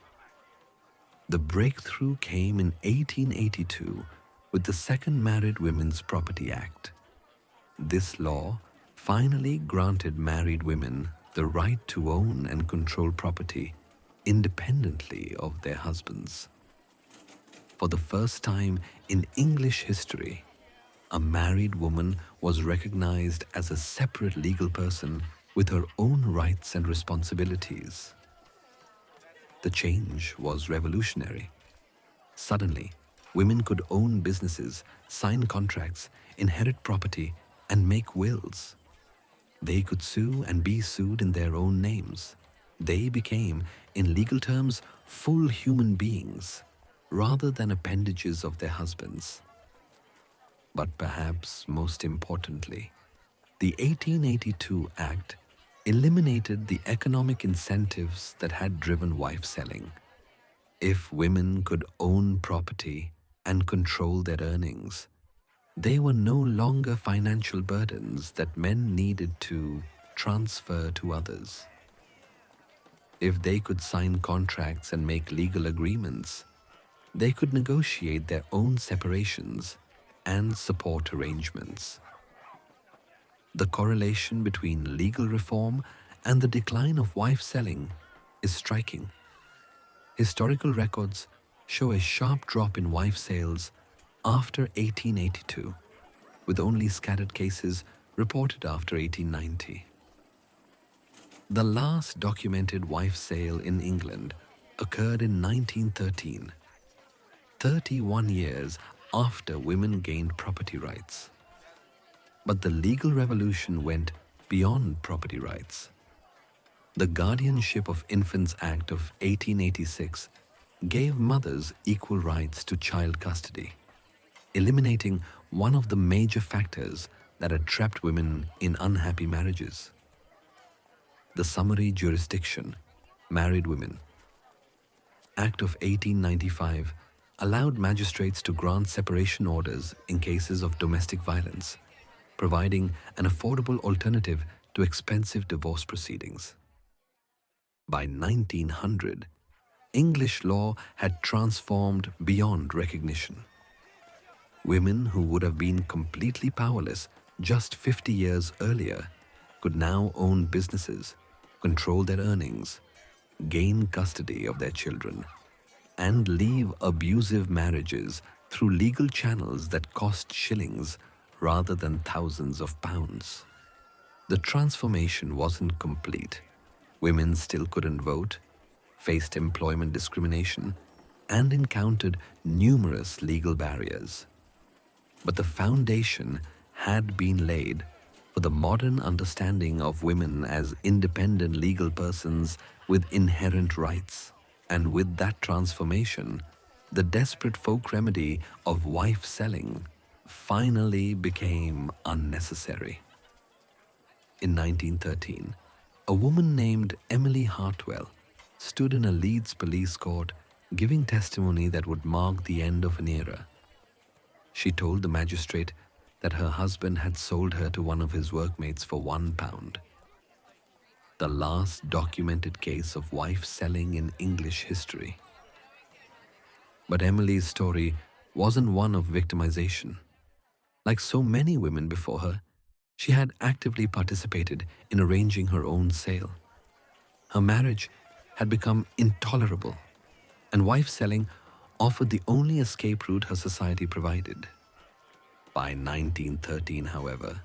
[SPEAKER 1] The breakthrough came in 1882 with the Second Married Women's Property Act. This law finally granted married women the right to own and control property independently of their husbands. For the first time in English history, a married woman was recognized as a separate legal person with her own rights and responsibilities. The change was revolutionary. Suddenly, women could own businesses, sign contracts, inherit property, and make wills. They could sue and be sued in their own names. They became, in legal terms, full human beings, rather than appendages of their husbands. But perhaps most importantly, the 1882 Act eliminated the economic incentives that had driven wife selling. If women could own property and control their earnings, they were no longer financial burdens that men needed to transfer to others. If they could sign contracts and make legal agreements, they could negotiate their own separations and support arrangements. The correlation between legal reform and the decline of wife selling is striking. Historical records show a sharp drop in wife sales after 1882, with only scattered cases reported after 1890. The last documented wife sale in England occurred in 1913, 31 years after women gained property rights. But the legal revolution went beyond property rights. The Guardianship of Infants Act of 1886 gave mothers equal rights to child custody, eliminating one of the major factors that had trapped women in unhappy marriages. The Summary Jurisdiction, Married Women Act of 1895 allowed magistrates to grant separation orders in cases of domestic violence, providing an affordable alternative to expensive divorce proceedings. By 1900, English law had transformed beyond recognition. Women who would have been completely powerless just 50 years earlier could now own businesses, control their earnings, gain custody of their children, and leave abusive marriages through legal channels that cost shillings rather than thousands of pounds. The transformation wasn't complete. Women still couldn't vote, faced employment discrimination, and encountered numerous legal barriers. But the foundation had been laid for the modern understanding of women as independent legal persons with inherent rights. And with that transformation, the desperate folk remedy of wife selling finally became unnecessary. In 1913, a woman named Emily Hartwell stood in a Leeds police court giving testimony that would mark the end of an era. She told the magistrate that her husband had sold her to one of his workmates for £1. The last documented case of wife selling in English history. But Emily's story wasn't one of victimization. Like so many women before her, she had actively participated in arranging her own sale. Her marriage had become intolerable, and wife selling offered the only escape route her society provided. By 1913, however,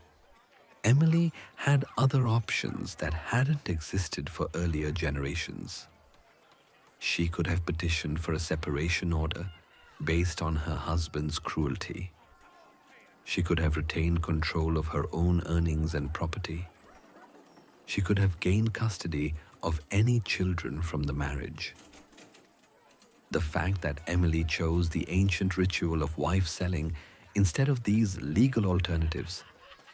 [SPEAKER 1] Emily had other options that hadn't existed for earlier generations. She could have petitioned for a separation order based on her husband's cruelty. She could have retained control of her own earnings and property. She could have gained custody of any children from the marriage. The fact that Emily chose the ancient ritual of wife selling instead of these legal alternatives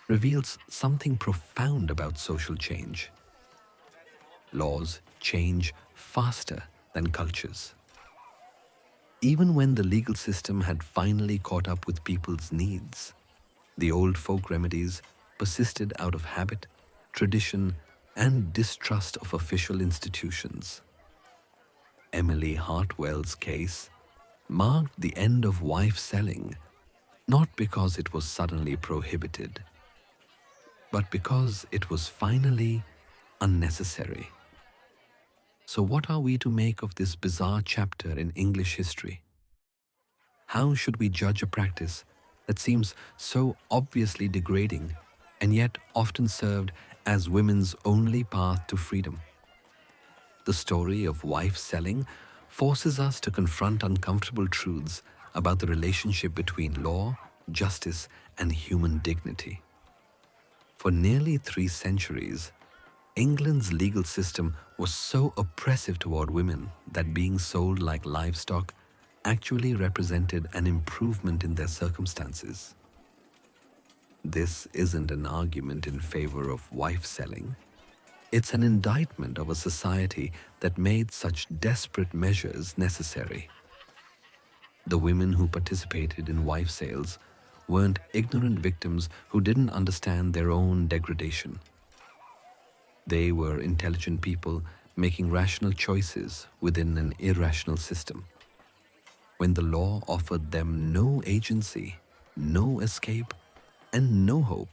[SPEAKER 1] reveals something profound about social change. Laws change faster than cultures. Even when the legal system had finally caught up with people's needs, the old folk remedies persisted out of habit, tradition, and distrust of official institutions. Emily Hartwell's case marked the end of wife selling, not because it was suddenly prohibited, but because it was finally unnecessary. So what are we to make of this bizarre chapter in English history? How should we judge a practice that seems so obviously degrading and yet often served as women's only path to freedom? The story of wife selling forces us to confront uncomfortable truths about the relationship between law, justice, and human dignity. For nearly 3 centuries, England's legal system was so oppressive toward women that being sold like livestock actually represented an improvement in their circumstances. This isn't an argument in favor of wife selling. It's an indictment of a society that made such desperate measures necessary. The women who participated in wife sales weren't ignorant victims who didn't understand their own degradation. They were intelligent people making rational choices within an irrational system. When the law offered them no agency, no escape, and no hope,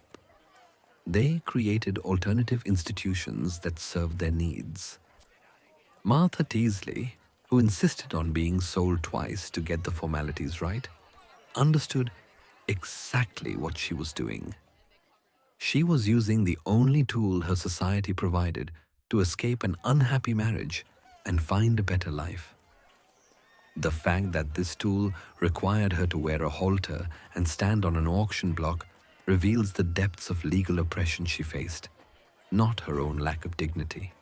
[SPEAKER 1] they created alternative institutions that served their needs. Martha Teasley, who insisted on being sold twice to get the formalities right, understood exactly what she was doing. She was using the only tool her society provided to escape an unhappy marriage and find a better life. The fact that this tool required her to wear a halter and stand on an auction block reveals the depths of legal oppression she faced, not her own lack of dignity.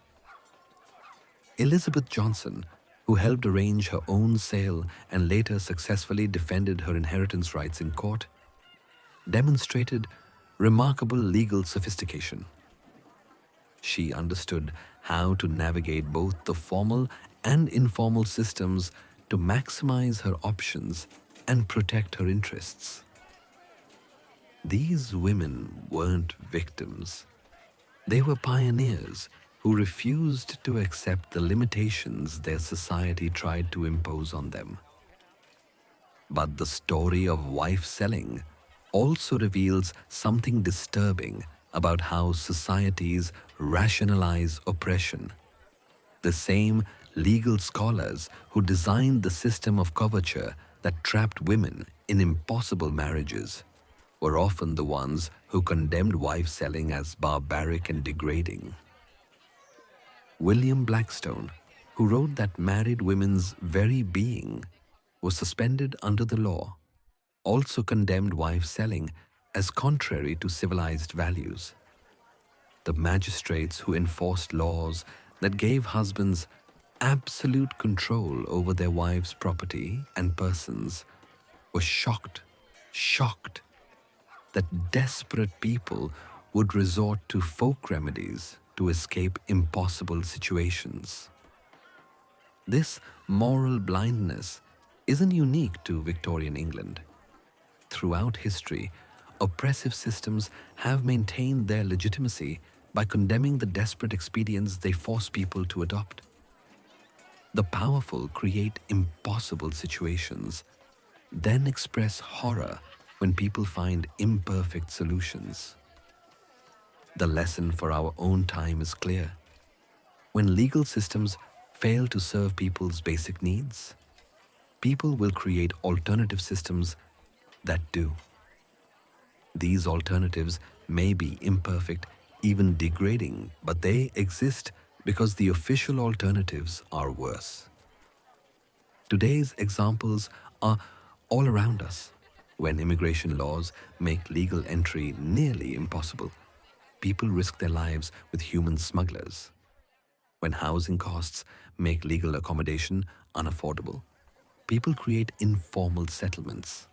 [SPEAKER 1] Elizabeth Johnson, who helped arrange her own sale and later successfully defended her inheritance rights in court, demonstrated remarkable legal sophistication. She understood how to navigate both the formal and informal systems to maximize her options and protect her interests. These women weren't victims. They were pioneers who refused to accept the limitations their society tried to impose on them. But the story of wife selling also reveals something disturbing about how societies rationalize oppression. The same legal scholars who designed the system of coverture that trapped women in impossible marriages were often the ones who condemned wife selling as barbaric and degrading. William Blackstone, who wrote that married women's very being was suspended under the law, also condemned wife selling as contrary to civilized values. The magistrates who enforced laws that gave husbands absolute control over their wives' property and persons were shocked that desperate people would resort to folk remedies to escape impossible situations. This moral blindness isn't unique to Victorian England. Throughout history, oppressive systems have maintained their legitimacy by condemning the desperate expedients they force people to adopt. The powerful create impossible situations, then express horror when people find imperfect solutions. The lesson for our own time is clear. When legal systems fail to serve people's basic needs, people will create alternative systems that do. These alternatives may be imperfect, even degrading, but they exist because the official alternatives are worse. Today's examples are all around us. When immigration laws make legal entry nearly impossible, people risk their lives with human smugglers. When housing costs make legal accommodation unaffordable, people create informal settlements.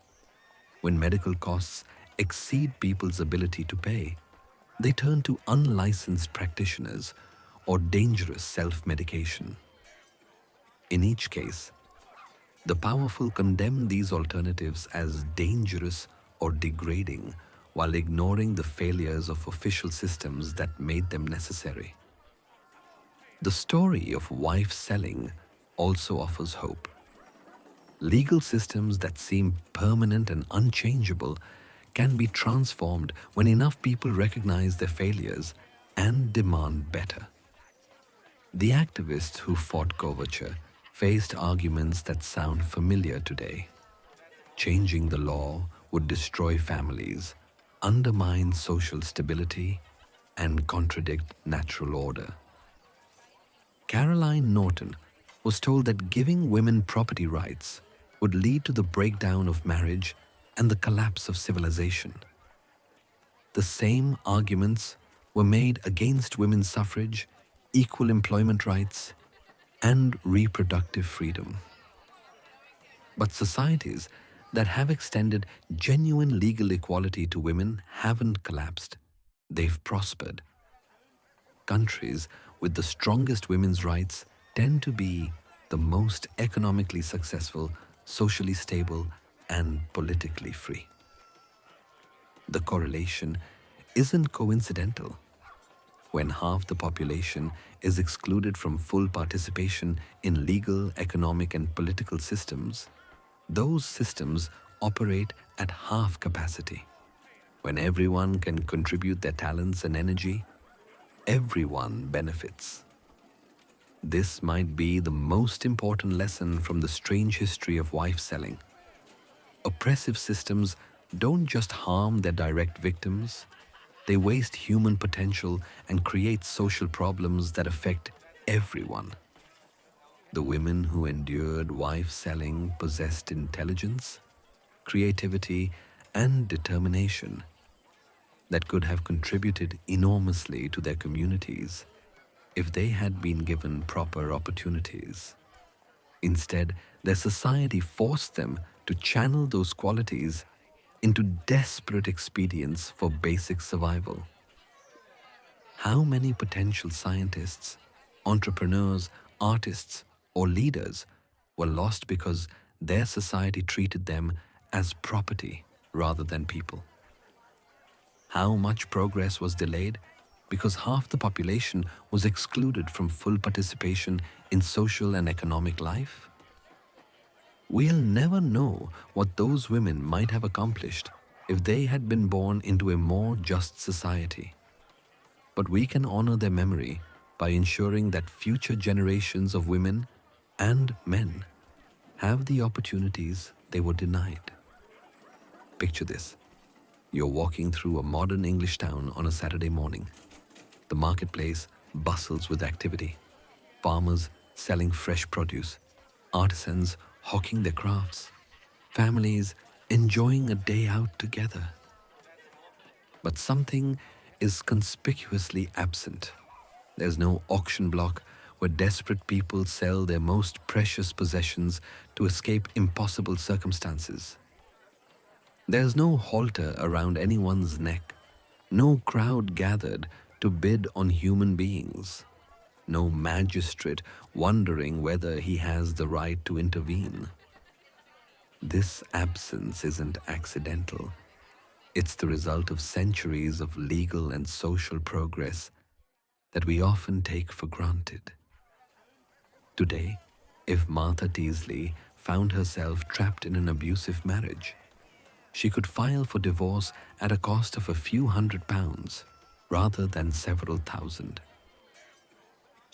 [SPEAKER 1] When medical costs exceed people's ability to pay, they turn to unlicensed practitioners or dangerous self-medication. In each case, the powerful condemn these alternatives as dangerous or degrading while ignoring the failures of official systems that made them necessary. The story of wife selling also offers hope. Legal systems that seem permanent and unchangeable can be transformed when enough people recognize their failures and demand better. The activists who fought coverture faced arguments that sound familiar today. Changing the law would destroy families, undermine social stability, and contradict natural order. Caroline Norton was told that giving women property rights would lead to the breakdown of marriage and the collapse of civilization. The same arguments were made against women's suffrage, equal employment rights, and reproductive freedom. But societies that have extended genuine legal equality to women haven't collapsed. They've prospered. Countries with the strongest women's rights tend to be the most economically successful, socially stable, and politically free. The correlation isn't coincidental. when half the population is excluded from full participation in legal, economic, and political systems, those systems operate at half capacity. When everyone can contribute their talents and energy, everyone benefits. This might be the most important lesson from the strange history of wife selling. Oppressive systems don't just harm their direct victims, they waste human potential and create social problems that affect everyone. The women who endured wife selling possessed intelligence, creativity, and determination that could have contributed enormously to their communities if they had been given proper opportunities. Instead, their society forced them to channel those qualities into desperate expedients for basic survival. How many potential scientists, entrepreneurs, artists, or leaders were lost because their society treated them as property rather than people? How much progress was delayed because half the population was excluded from full participation in social and economic life? We'll never know what those women might have accomplished if they had been born into a more just society. But we can honor their memory by ensuring that future generations of women and men have the opportunities they were denied. Picture this. You're walking through a modern English town on a Saturday morning. The marketplace bustles with activity. Farmers selling fresh produce, artisans hawking their crafts, families enjoying a day out together. But something is conspicuously absent. There's no auction block where desperate people sell their most precious possessions to escape impossible circumstances. There's no halter around anyone's neck, no crowd gathered to bid on human beings, no magistrate wondering whether he has the right to intervene. This absence isn't accidental. It's the result of centuries of legal and social progress that we often take for granted. Today, if Martha Teasley found herself trapped in an abusive marriage, she could file for divorce at a cost of a few £100 rather than several thousand.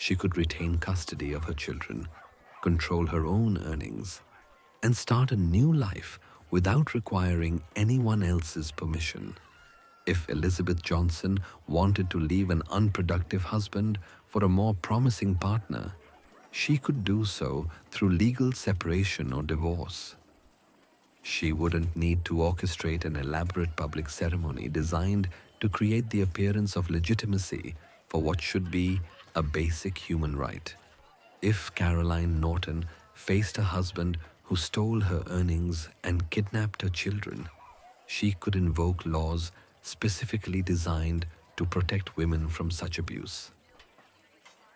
[SPEAKER 1] She could retain custody of her children, control her own earnings, and start a new life without requiring anyone else's permission. If Elizabeth Johnson wanted to leave an unproductive husband for a more promising partner, she could do so through legal separation or divorce. She wouldn't need to orchestrate an elaborate public ceremony designed to create the appearance of legitimacy for what should be a basic human right. If Caroline Norton faced a husband who stole her earnings and kidnapped her children, she could invoke laws specifically designed to protect women from such abuse.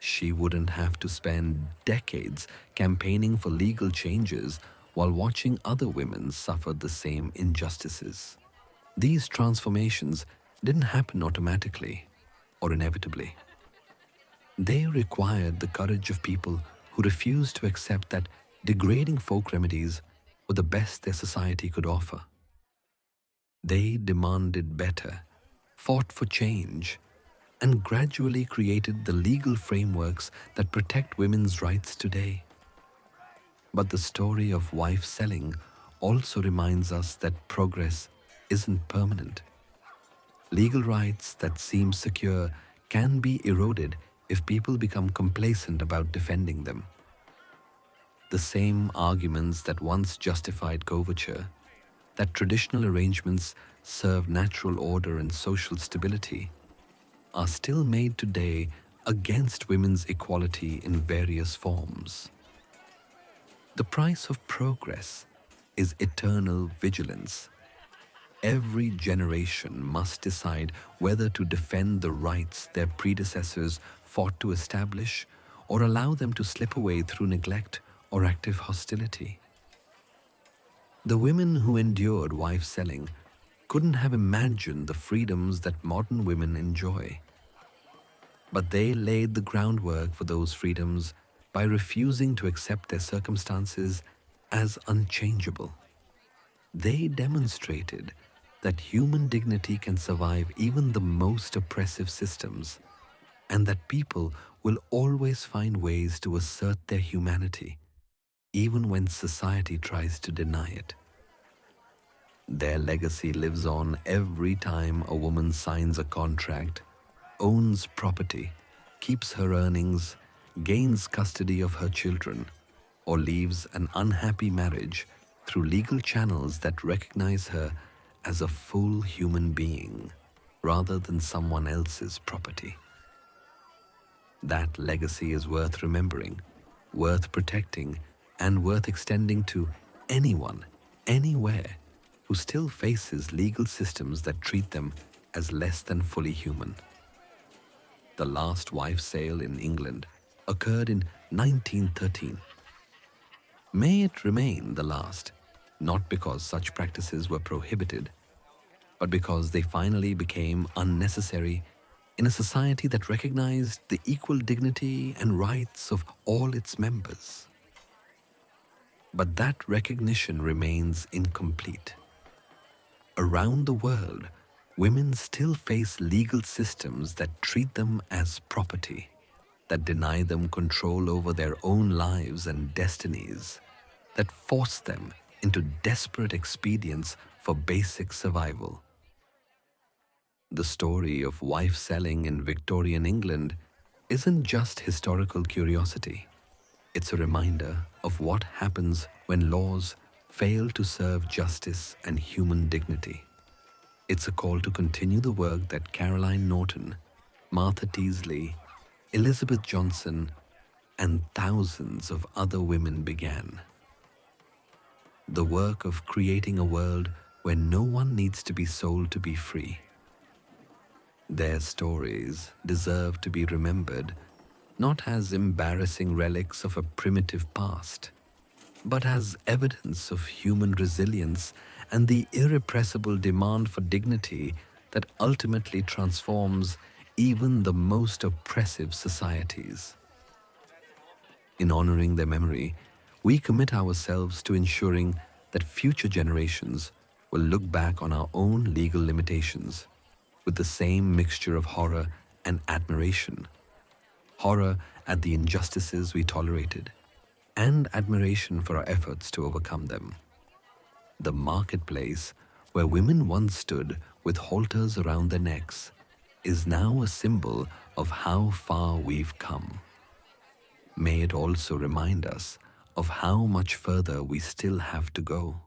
[SPEAKER 1] She wouldn't have to spend decades campaigning for legal changes while watching other women suffer the same injustices. These transformations didn't happen automatically or inevitably. They required the courage of people who refused to accept that degrading folk remedies were the best their society could offer. They demanded better, fought for change, and gradually created the legal frameworks that protect women's rights today. But the story of wife selling also reminds us that progress isn't permanent. Legal rights that seem secure can be eroded if people become complacent about defending them. The same arguments that once justified coverture, that traditional arrangements serve natural order and social stability, are still made today against women's equality in various forms. The price of progress is eternal vigilance. Every generation must decide whether to defend the rights their predecessors fought to establish or allow them to slip away through neglect or active hostility. The women who endured wife selling couldn't have imagined the freedoms that modern women enjoy. But they laid the groundwork for those freedoms by refusing to accept their circumstances as unchangeable. They demonstrated that human dignity can survive even the most oppressive systems, and that people will always find ways to assert their humanity, even when society tries to deny it. Their legacy lives on every time a woman signs a contract, owns property, keeps her earnings, gains custody of her children, or leaves an unhappy marriage through legal channels that recognize her as a full human being rather than someone else's property. That legacy is worth remembering, worth protecting, and worth extending to anyone, anywhere, who still faces legal systems that treat them as less than fully human. The last wife sale in England occurred in 1913. May it remain the last, not because such practices were prohibited, but because they finally became unnecessary in a society that recognized the equal dignity and rights of all its members. But that recognition remains incomplete. Around the world, women still face legal systems that treat them as property, that deny them control over their own lives and destinies, that force them into desperate expedients for basic survival. The story of wife selling in Victorian England isn't just historical curiosity. It's a reminder of what happens when laws fail to serve justice and human dignity. It's a call to continue the work that Caroline Norton, Martha Teasley, Elizabeth Johnson, and thousands of other women began. The work of creating a world where no one needs to be sold to be free. Their stories deserve to be remembered not as embarrassing relics of a primitive past, but as evidence of human resilience and the irrepressible demand for dignity that ultimately transforms even the most oppressive societies. In honoring their memory, we commit ourselves to ensuring that future generations will look back on our own legal limitations with the same mixture of horror and admiration. Horror at the injustices we tolerated, and admiration for our efforts to overcome them. The marketplace, where women once stood with halters around their necks, is now a symbol of how far we've come. May it also remind us of how much further we still have to go.